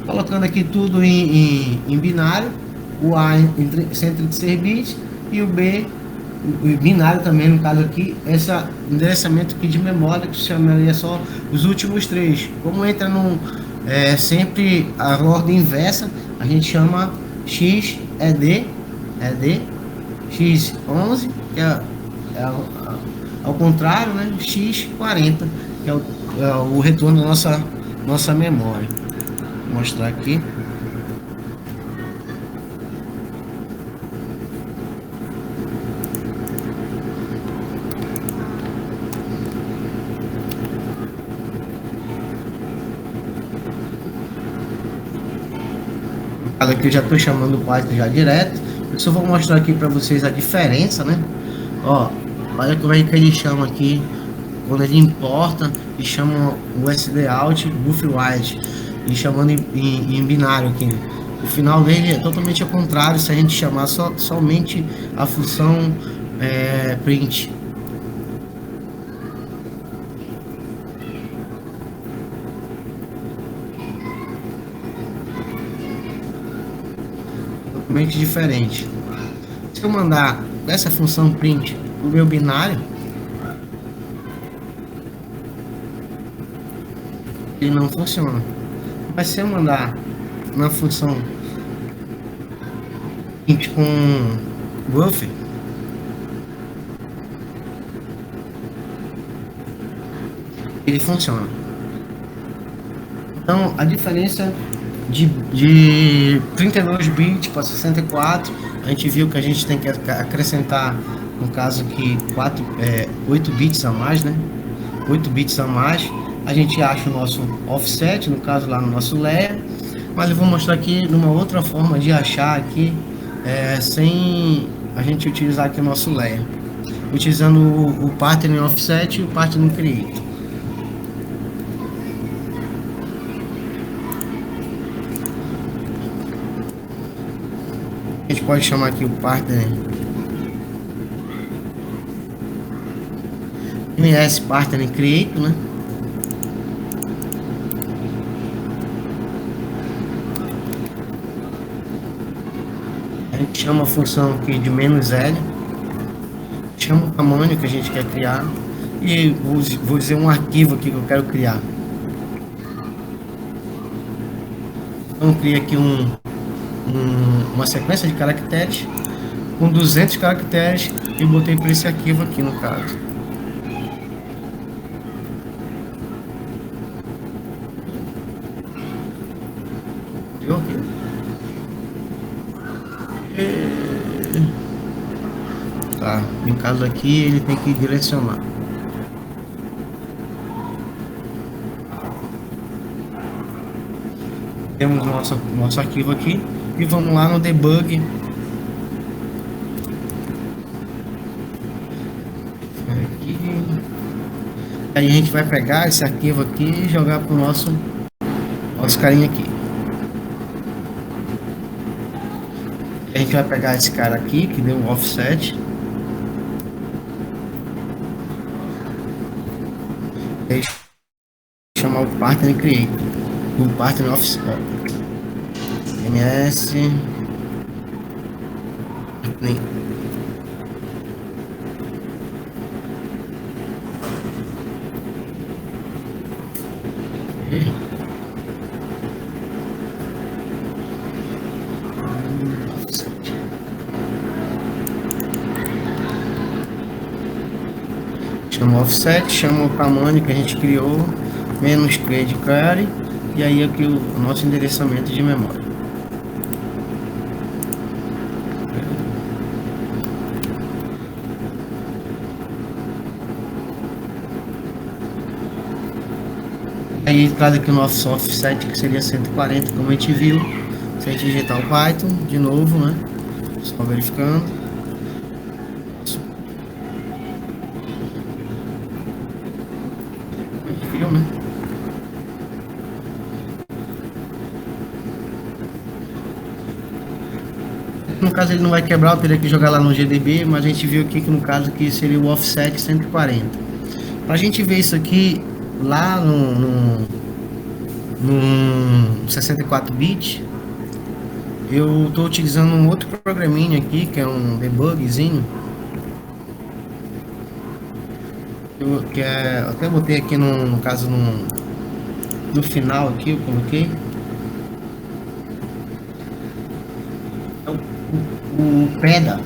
colocando aqui tudo em binário, o A em 136 bits e o B, o binário também, no caso aqui, esse endereçamento aqui de memória, que chamaria só os últimos 3. Como entra sempre a ordem inversa, a gente chama XED, X11, que é ao contrário, né? X40, que é o retorno da nossa memória. Vou mostrar aqui. Aqui eu já estou chamando o Python já direto. Eu só vou mostrar aqui para vocês a diferença, né? Ó, olha como é que ele chama aqui quando ele importa e chama o SD out buff wide, e chamando em binário aqui. O final dele é totalmente ao contrário se a gente chamar somente a função print. Totalmente diferente. Se eu mandar essa função print o meu binário, ele não funciona. Mas se eu mandar na função print com buff, ele funciona. Então a diferença de 32 bits para 64, a gente viu que a gente tem que acrescentar, no caso aqui, 8 bits a mais, né? 8 bits a mais. A gente acha o nosso offset, no caso lá no nosso layer, mas eu vou mostrar aqui numa outra forma de achar aqui, sem a gente utilizar aqui o nosso layer, utilizando o pattern offset e o pattern create. A gente pode chamar aqui o partner ms partner create, né? A gente chama a função aqui de "-l", chama o tamanho que a gente quer criar e vou dizer um arquivo aqui que eu quero criar. Então cria aqui uma sequência de caracteres com 200 caracteres e botei para esse arquivo aqui, no caso. Deu aqui. Tá, no caso aqui ele tem que direcionar. Temos nosso arquivo aqui e vamos lá no debug. Aqui. Aí a gente vai pegar esse arquivo aqui e jogar pro nosso carinha aqui. A gente vai pegar esse cara aqui que deu um offset e chamar o partner create, o partner offset, ms chama offset, chama o tamanho que a gente criou, menos create query, e aí aqui o nosso endereçamento de memória. Aí traz aqui o nosso offset, que seria 140, como a gente viu. Se a gente digitar o Python de novo, né? Só verificando. Né? No caso ele não vai quebrar, eu teria que jogar lá no GDB, mas a gente viu aqui que no caso aqui seria o offset 140. Para a gente ver isso aqui lá no 64 bits, eu estou utilizando um outro programinha aqui que é um debugzinho. Eu até botei aqui no caso no final aqui, eu coloquei o PEDA.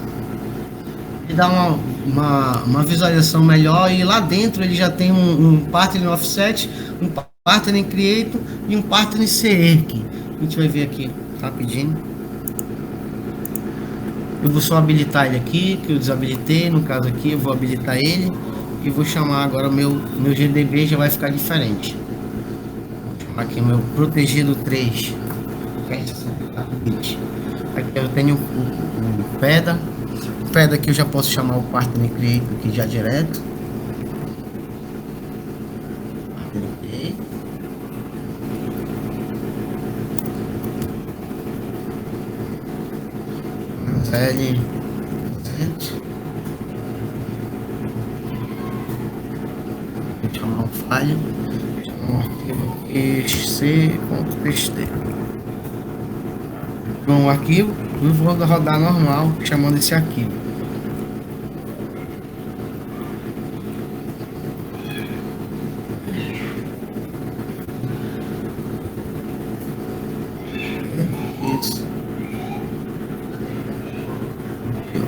Ele dá uma visualização melhor e lá dentro ele já tem um partner offset, um partner create e um partner circ. A gente vai ver aqui rapidinho. Eu vou só habilitar ele aqui, que eu desabilitei, no caso aqui eu vou habilitar ele. E vou chamar agora o meu GDB, já vai ficar diferente. Vou chamar aqui o meu protegido 3. Aqui eu tenho o PEDA. O PEDA aqui eu já posso chamar o partner create aqui já direto. Ok. L 200. Vou chamar um falha. Chamar um arquivo aqui c.txt. Um arquivo e vou rodar normal chamando esse arquivo. Isso.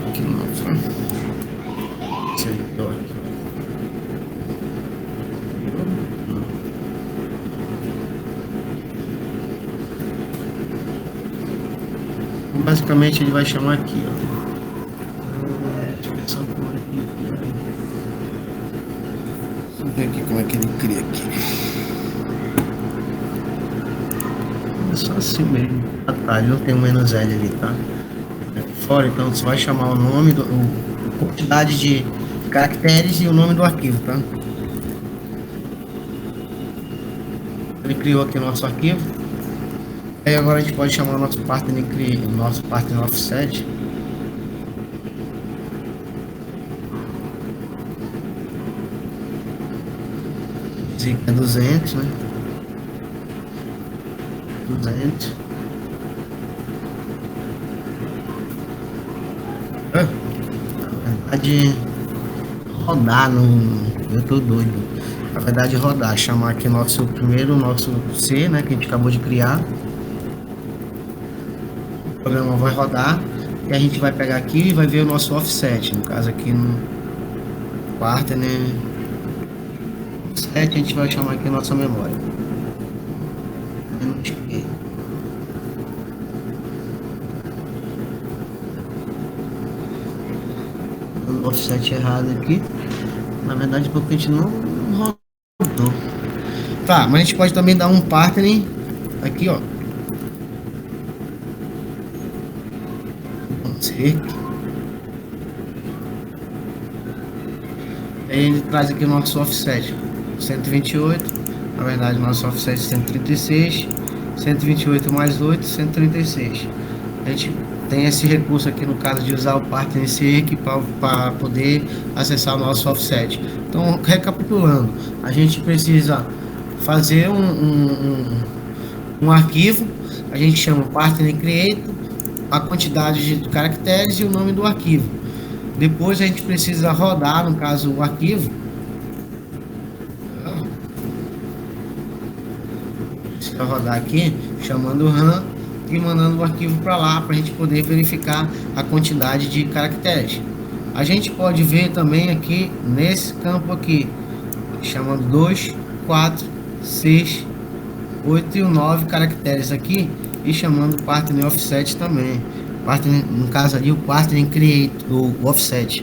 Aqui não. Basicamente ele vai chamar aqui, ó. Deixa eu ver essa cor aqui. Vamos ver aqui como é que ele cria aqui. É só assim mesmo. Ah tá, ele não tem um menos L ali, tá? Fora, então você vai chamar o nome, a quantidade de caracteres e o nome do arquivo, tá? Ele criou aqui o nosso arquivo. Aí agora a gente pode chamar o nosso partner offset. Esse aqui é 200, né? 200. Na verdade, rodar eu tô doido. Na verdade, rodar, chamar aqui nosso C, né? Que a gente acabou de criar. O programa vai rodar e a gente vai pegar aqui e vai ver o nosso offset. No caso aqui no partner offset, a gente vai chamar aqui a nossa memória. O offset errado aqui. Na verdade, porque a gente não rodou. Tá, mas a gente pode também dar um partner aqui, ó. Aí ele traz aqui o nosso offset 128, na verdade nosso offset 136, 128 mais 8, 136. A gente tem esse recurso aqui no caso de usar o partner aqui para poder acessar o nosso offset. Então, recapitulando, a gente precisa fazer um arquivo, a gente chama partner create, a quantidade de caracteres e o nome do arquivo. Depois a gente precisa rodar, no caso, o arquivo. Precisa rodar aqui, chamando o RAM e mandando o arquivo para lá, para a gente poder verificar a quantidade de caracteres. A gente pode ver também aqui, nesse campo aqui, chamando 2, 4, 6, 8 e 9 caracteres aqui. E chamando o partner offset também. Partner, no caso ali, o partner create, o offset.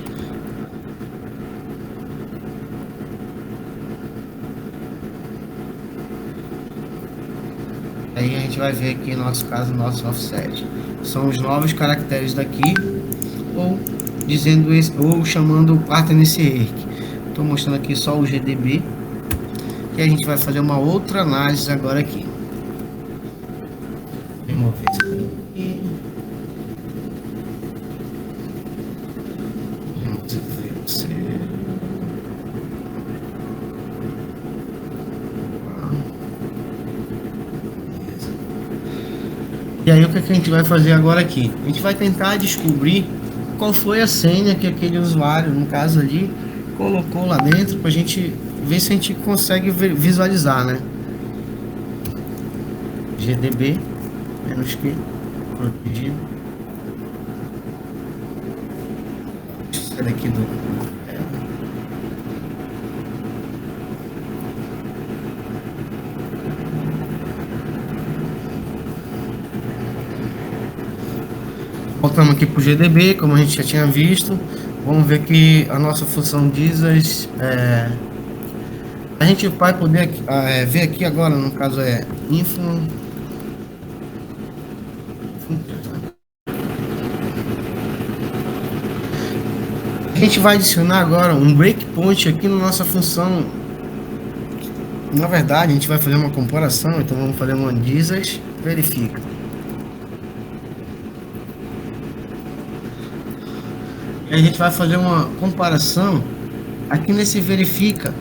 Aí a gente vai ver aqui, no nosso caso, nosso offset. São os novos caracteres daqui, ou dizendo esse, ou chamando o partner nesse. Estou mostrando aqui só o GDB. E a gente vai fazer uma outra análise agora aqui. Remover isso aqui. E aí o que a gente vai fazer agora aqui? A gente vai tentar descobrir qual foi a senha que aquele usuário, no caso ali, colocou lá dentro, para a gente ver se a gente consegue visualizar, né? GDB menos que protegido. Deixa eu sair daqui do voltamos aqui para o GDB, como a gente já tinha visto. Vamos ver que a nossa função dizas a gente vai poder ver aqui agora, no caso é info. A gente vai adicionar agora um breakpoint aqui na nossa função Na verdade, a gente vai fazer uma comparação, então vamos fazer uma Jesus verifica. E a gente vai fazer uma comparação aqui nesse verifica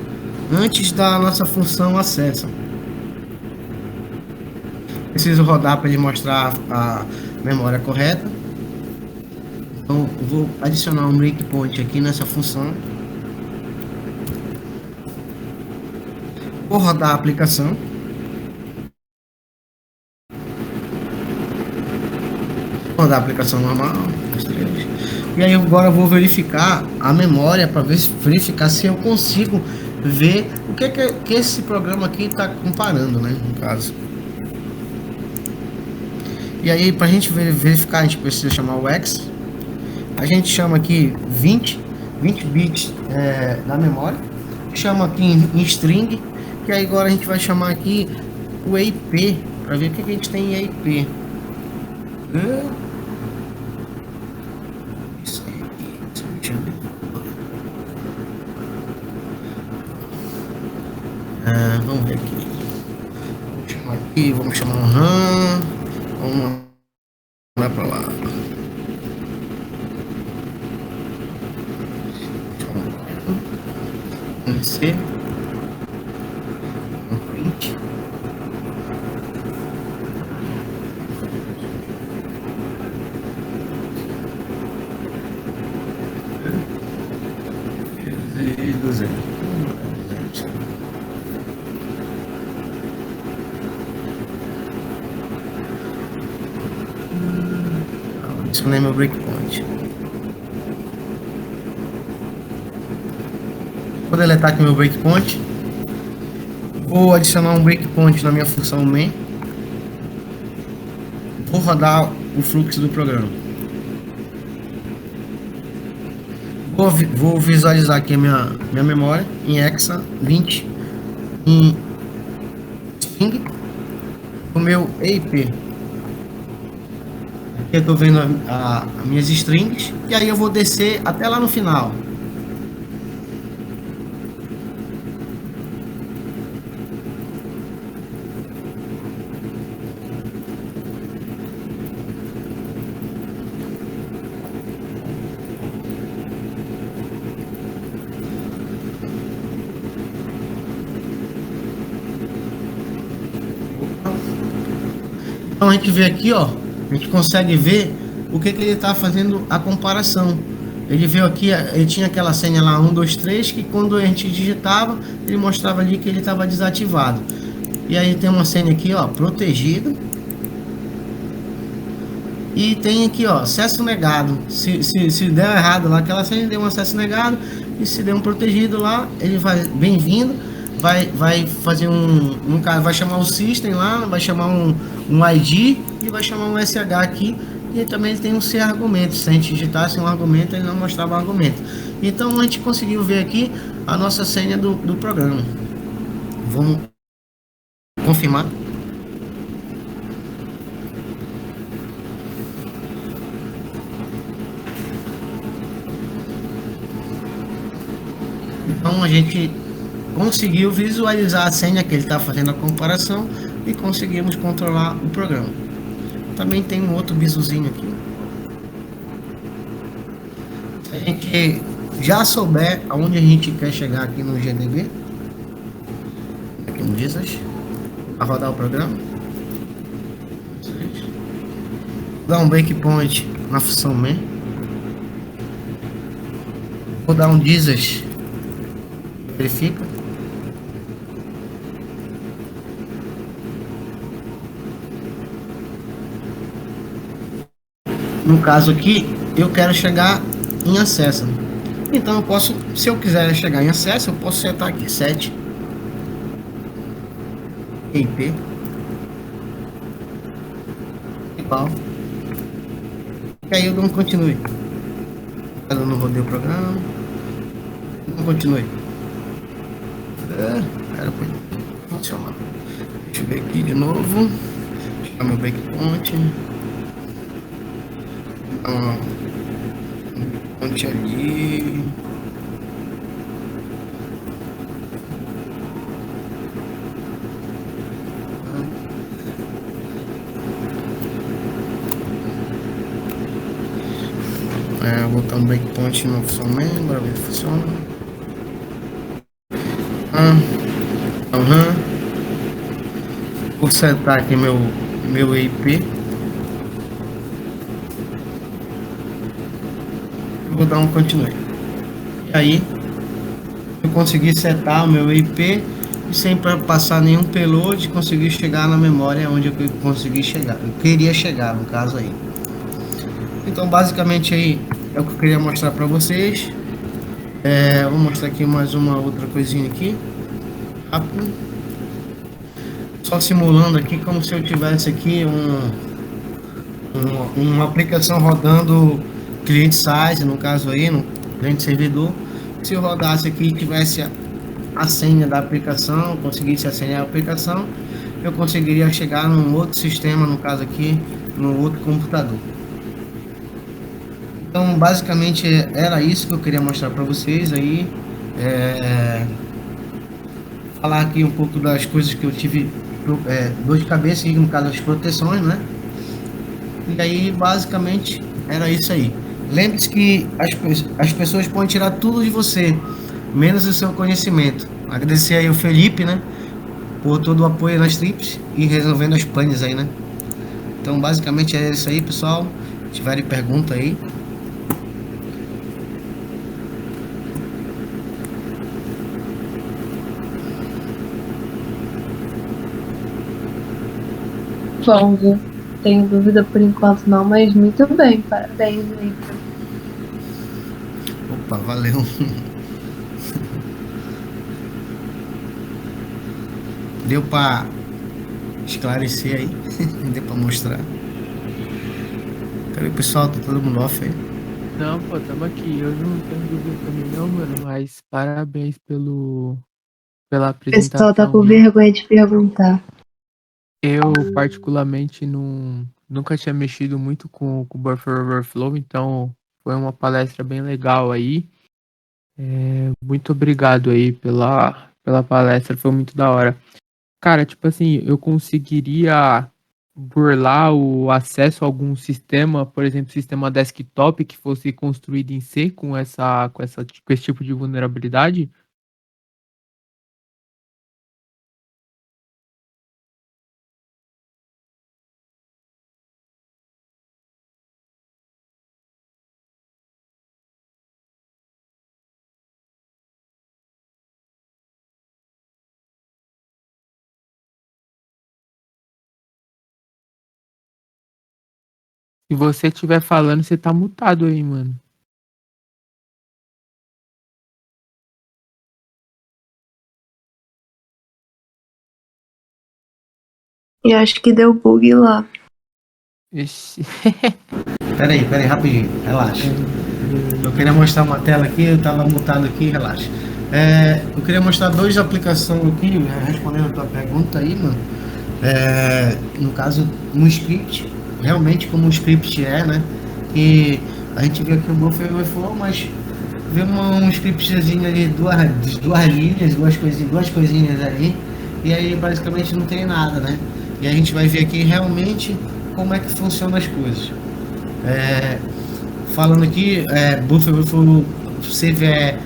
antes da nossa função acessa. Preciso rodar para ele mostrar a memória correta. Então eu vou adicionar um breakpoint aqui nessa função. Vou rodar a aplicação. Vou rodar a aplicação normal. E aí agora eu vou verificar a memória para verificar se eu consigo ver o que esse programa aqui está comparando, né? No caso. E aí para a gente verificar, a gente precisa chamar o X. A gente chama aqui 20 bits da memória. Chama aqui em string. E aí agora a gente vai chamar aqui o EIP para ver o que a gente tem em EIP. Vamos ver aqui. Vamos chamar um RAM. Vamos lá para lá. Vamos ser. Um print. Adicionei meu breakpoint. Vou deletar aqui meu breakpoint. Vou adicionar um breakpoint na minha função main. Vou rodar o fluxo do programa. Vou visualizar aqui a minha memória em hexa 20 em string. O meu EIP. Aqui eu estou vendo as minhas strings. E aí eu vou descer até lá no final. Então a gente vê aqui, ó, a gente consegue ver o que ele está fazendo a comparação. Ele veio aqui, ele tinha aquela senha lá 1, 2, 3, que quando a gente digitava, ele mostrava ali que ele estava desativado. E aí tem uma senha aqui, ó, protegido. E tem aqui, ó, acesso negado. Se der errado lá, aquela senha deu um acesso negado. E se der um protegido lá, ele vai bem-vindo. Vai fazer vai chamar o system lá, vai chamar um ID e vai chamar um SH aqui. E também tem um C argumento. Se a gente digitasse um argumento, ele não mostrava o argumento. Então a gente conseguiu ver aqui a nossa senha do programa. Vamos confirmar. Então a gente conseguiu visualizar a senha que ele está fazendo a comparação e conseguimos controlar o programa. Também tem um outro bisuzinho aqui. Se a gente já souber aonde a gente quer chegar aqui no GDB, aqui no Jesus, a rodar o programa, dar um breakpoint na função main, vou dar um Jesus verifica. No caso aqui, eu quero chegar em acesso. Então eu posso, se eu quiser chegar em acesso, eu posso setar aqui 7 IP igual. E aí eu dou um continue. Eu não rodei o programa. Não continue. Era pra funcionar. Deixa eu ver aqui de novo. Deixa meu breakpoint. Ponte ali. Vou botar um breakpoint no função main, bora ver se funciona. Vou setar aqui meu EIP. Vou dar um continue. E aí eu consegui setar o meu EIP e sem passar nenhum payload, consegui chegar na memória onde eu consegui chegar. Eu queria chegar, no caso aí. Então basicamente aí é o que eu queria mostrar para vocês. Vou mostrar aqui mais uma outra coisinha aqui, rápido. Só simulando aqui como se eu tivesse aqui uma aplicação rodando cliente side, no caso aí, no cliente servidor. Se eu rodasse aqui e tivesse a senha da aplicação, conseguisse a senha da aplicação, eu conseguiria chegar num outro sistema, no caso aqui, no outro computador. Então basicamente era isso que eu queria mostrar para vocês aí. Falar aqui um pouco das coisas que eu tive dor de cabeça, no caso das proteções, né? E aí basicamente era isso aí. Lembre-se que as pessoas podem tirar tudo de você, menos o seu conhecimento. Agradecer aí o Felipe, né, por todo o apoio nas trips e resolvendo as panes aí, né? Então basicamente é isso aí, pessoal. Se tiverem pergunta aí. Bom, viu? Tenho dúvida por enquanto não, mas muito bem, parabéns aí. Opa, valeu. Deu pra esclarecer aí, deu pra mostrar. Cadê o pessoal? Tá todo mundo off aí? Não, pô, tamo aqui. Eu não tenho dúvida também não, mano, mas parabéns pela O apresentação. pessoal tá com vergonha de perguntar. Eu, particularmente, nunca tinha mexido muito com o Buffer Overflow, então foi uma palestra bem legal aí. Muito obrigado aí pela palestra, foi muito da hora. Cara, tipo assim, eu conseguiria burlar o acesso a algum sistema, por exemplo, sistema desktop que fosse construído em C com esse tipo de vulnerabilidade? Se você estiver falando, você tá mutado aí, mano. E acho que deu bug lá. Ixi. Peraí, rapidinho, relaxa. Eu queria mostrar uma tela aqui, eu tava mutado aqui, relaxa. Eu queria mostrar duas aplicações aqui, respondendo a tua pergunta aí, mano. No caso, um script, realmente como um script né? Que a gente viu aqui o Buffer Overflow, mas vê um scriptzinho ali, duas linhas, duas coisinhas ali, e aí basicamente não tem nada, né? E a gente vai ver aqui realmente como é que funcionam as coisas. Falando aqui, Buffer Overflow CVE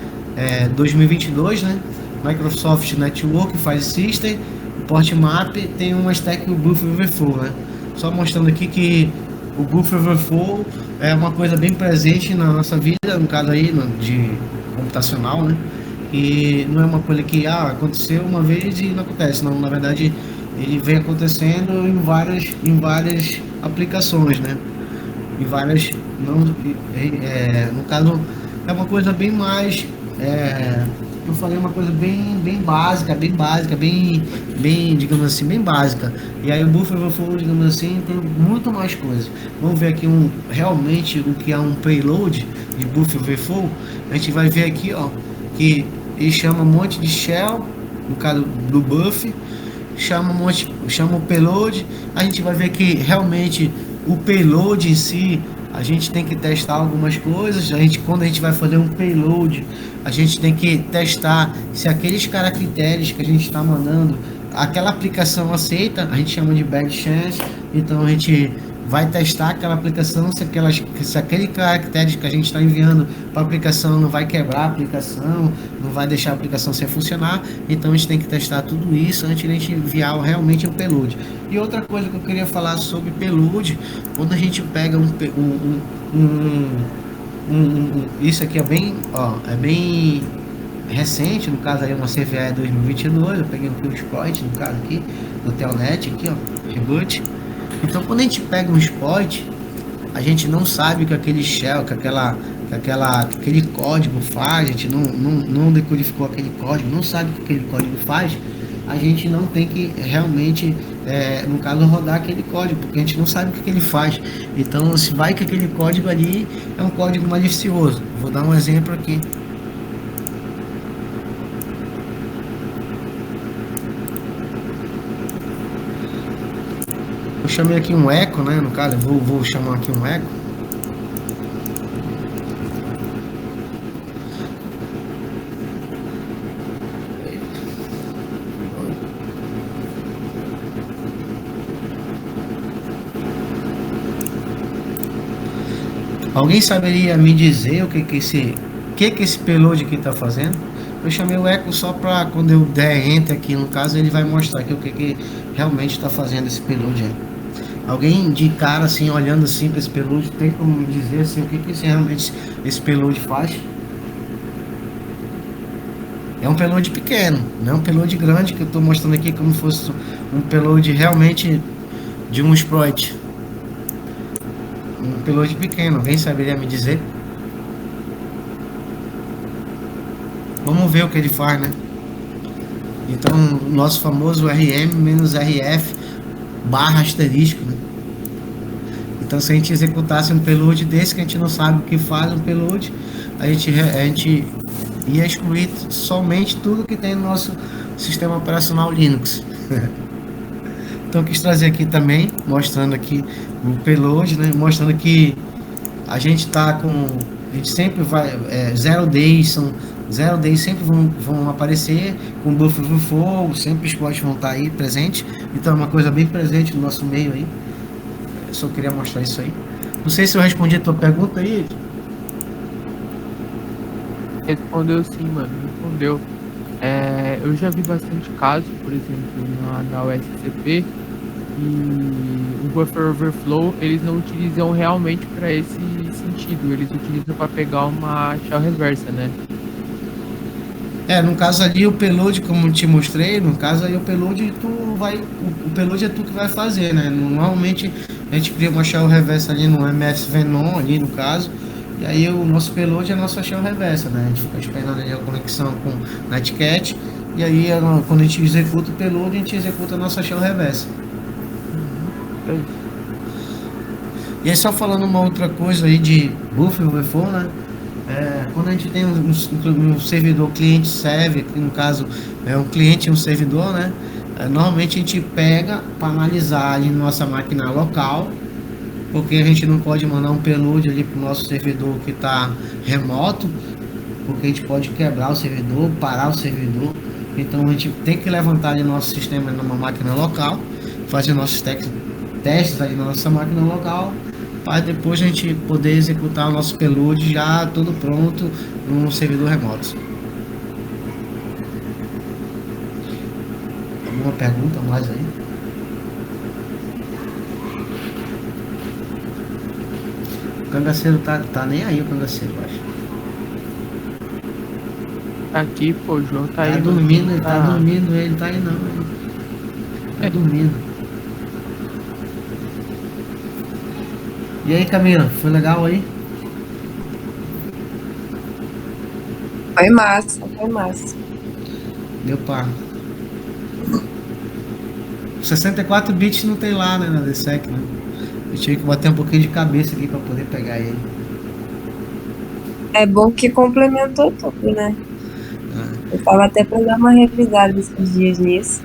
2022, né? Microsoft Network File System, Port Map, tem uma stack do Buffer Overflow, né? Só mostrando aqui que o Buffer Overflow é uma coisa bem presente na nossa vida, no caso aí de computacional, né? E não é uma coisa que aconteceu uma vez e não acontece, não. Na verdade, ele vem acontecendo em várias aplicações, né? Em várias, no caso, é uma coisa bem mais, eu falei uma coisa bem básica, bem, digamos assim, bem básica. E aí o Buffer Overflow, digamos assim, tem muito mais coisas. Vamos ver aqui realmente o que é um payload de Buffer Overflow. A gente vai ver aqui, ó, que ele chama um monte de shell, no caso do buff, chama o payload. A gente vai ver que realmente o payload em si, a gente tem que testar algumas coisas. Quando a gente vai fazer um payload, a gente tem que testar se aqueles caracteres que a gente está mandando, aquela aplicação aceita. A gente chama de bad chance. Então a gente vai testar aquela aplicação, se aquele caractere que a gente está enviando para a aplicação não vai quebrar a aplicação, não vai deixar a aplicação sem funcionar. Então a gente tem que testar tudo isso antes de a gente enviar realmente o payload. E outra coisa que eu queria falar sobre payload, quando a gente pega isso aqui é bem recente, no caso aí uma CVE 2022, eu peguei um exploit, no caso aqui, do Telnet, aqui ó, reboot. Então quando a gente pega um exploit, a gente não sabe o que aquele shell, que aquele código faz, a gente não decodificou aquele código, não sabe o que aquele código faz, a gente não tem que realmente, no caso, rodar aquele código, porque a gente não sabe o que ele faz. Então, se vai que aquele código ali é um código malicioso. Vou dar um exemplo aqui. Eu chamei aqui um eco, né? No caso, eu vou chamar aqui um eco. Alguém saberia me dizer o que esse payload aqui está fazendo? Eu chamei o eco só para quando eu der enter aqui, no caso, ele vai mostrar aqui o que realmente está fazendo esse payload aí. Alguém de cara assim, olhando assim para esse payload, tem como me dizer assim, o que realmente esse payload faz? É um payload pequeno, não é um payload grande que eu estou mostrando aqui como fosse um payload realmente de um exploit. Um payload pequeno, alguém saberia me dizer? Vamos ver o que ele faz, né? Então, o nosso famoso RM-RF barra asterisco, né? Então, se a gente executasse um payload desse que a gente não sabe o que faz um payload, a gente ia excluir somente tudo que tem no nosso sistema operacional Linux. Então, eu quis trazer aqui também, mostrando aqui o payload, né? Mostrando que a gente tá com, a gente sempre vai, 0 days sempre vão aparecer com buffer overflow, sempre os exploits vão estar aí presente. Então, é uma coisa bem presente no nosso meio aí. Eu só queria mostrar isso aí. Não sei se eu respondi a tua pergunta aí. Respondeu sim, mano, respondeu. Eu já vi bastante casos, por exemplo, na OSCP, e o buffer overflow eles não utilizam realmente para esse sentido, eles utilizam para pegar uma shell reversa, né? No caso ali o payload, como eu te mostrei, no caso aí o payload o payload é tu que vai fazer, né? Normalmente a gente cria uma shell reversa ali no MS Venom ali no caso, e aí o nosso payload é a nossa shell reversa, né? A gente fica esperando ali a conexão com Netcat, e aí quando a gente executa o payload, a gente executa a nossa shell reversa. E aí só falando uma outra coisa aí de buffer overflow, né? Quando a gente tem um servidor cliente server, que no caso é um cliente e um servidor, né? Normalmente a gente pega para analisar ali nossa máquina local, porque a gente não pode mandar um payload ali para o nosso servidor que está remoto, porque a gente pode quebrar o servidor, parar o servidor. Então a gente tem que levantar ali nosso sistema numa máquina local, fazer nossos testes ali na nossa máquina local, para depois a gente poder executar o nosso payload já todo pronto num servidor remoto. Alguma pergunta mais aí? O cangaceiro tá nem aí, o cangaceiro, eu acho. Aqui, pô, o João tá aí. Dormindo, ele tá dormindo, ele tá aí não. Ele tá dormindo. E aí, Camila, foi legal aí? Foi massa, foi massa. Deu pá. 64 bits não tem lá, né, na DSEC, né? Eu tive que bater um pouquinho de cabeça aqui pra poder pegar ele. É bom que complementou tudo, né? Eu tava até pra dar uma revisada esses dias nisso.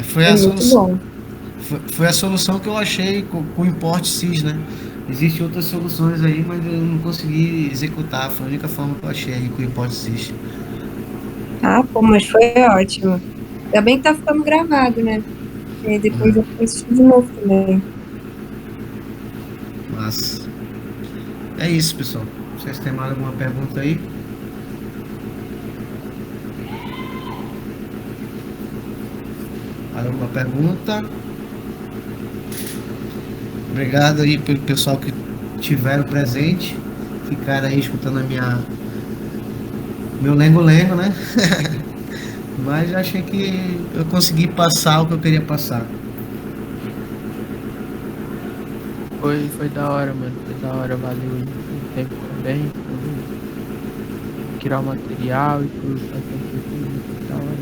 Foi a solução. Foi a solução que eu achei com o import sys, né? Existem outras soluções aí, mas eu não consegui executar. Foi a única forma que eu achei aí com o import sys. Ah, pô, mas foi ótimo. Ainda bem que tá ficando gravado, né? E depois eu vou assistir de novo também. Massa. É isso, pessoal. Vocês têm mais alguma pergunta aí? Alguma pergunta? Obrigado aí pelo pessoal que tiveram presente, ficaram aí escutando meu lengo-lengo, né? Mas achei que eu consegui passar o que eu queria passar. Foi da hora, mano. Foi da hora, valeu aí pelo tempo também, por criar o material e por fazer tudo. Foi da hora.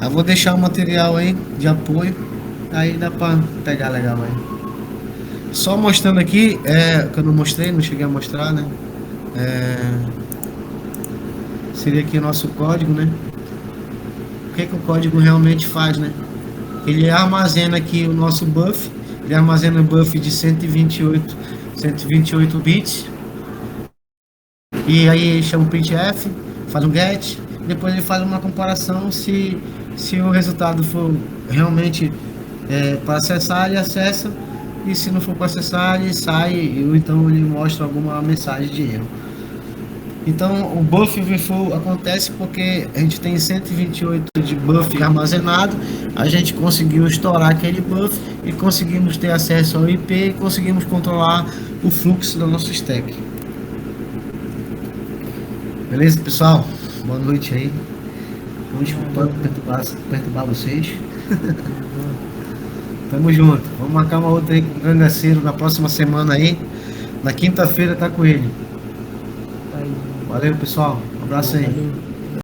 Eu vou deixar o material aí de apoio, aí dá pra pegar legal aí. Só mostrando aqui, que eu não mostrei, não cheguei a mostrar, né? Seria aqui o nosso código, né? O que o código realmente faz, né? Ele armazena aqui o nosso buff, ele armazena o buff de 128 bits, e aí chama o printf, faz um get, depois ele faz uma comparação se o resultado for realmente para acessar, ele acessa, e se não for para acessar, ele sai, ou então ele mostra alguma mensagem de erro. Então o buff overflow acontece porque a gente tem 128 de buff armazenado, a gente conseguiu estourar aquele buff e conseguimos ter acesso ao IP e conseguimos controlar o fluxo do nosso stack. Beleza, pessoal? Boa noite aí. Desculpa perturbar vocês. Tamo junto. Vamos marcar uma outra aí com o Cangaceiro na próxima semana aí. Na quinta-feira tá com ele. Valeu, pessoal. Um abraço aí. Valeu.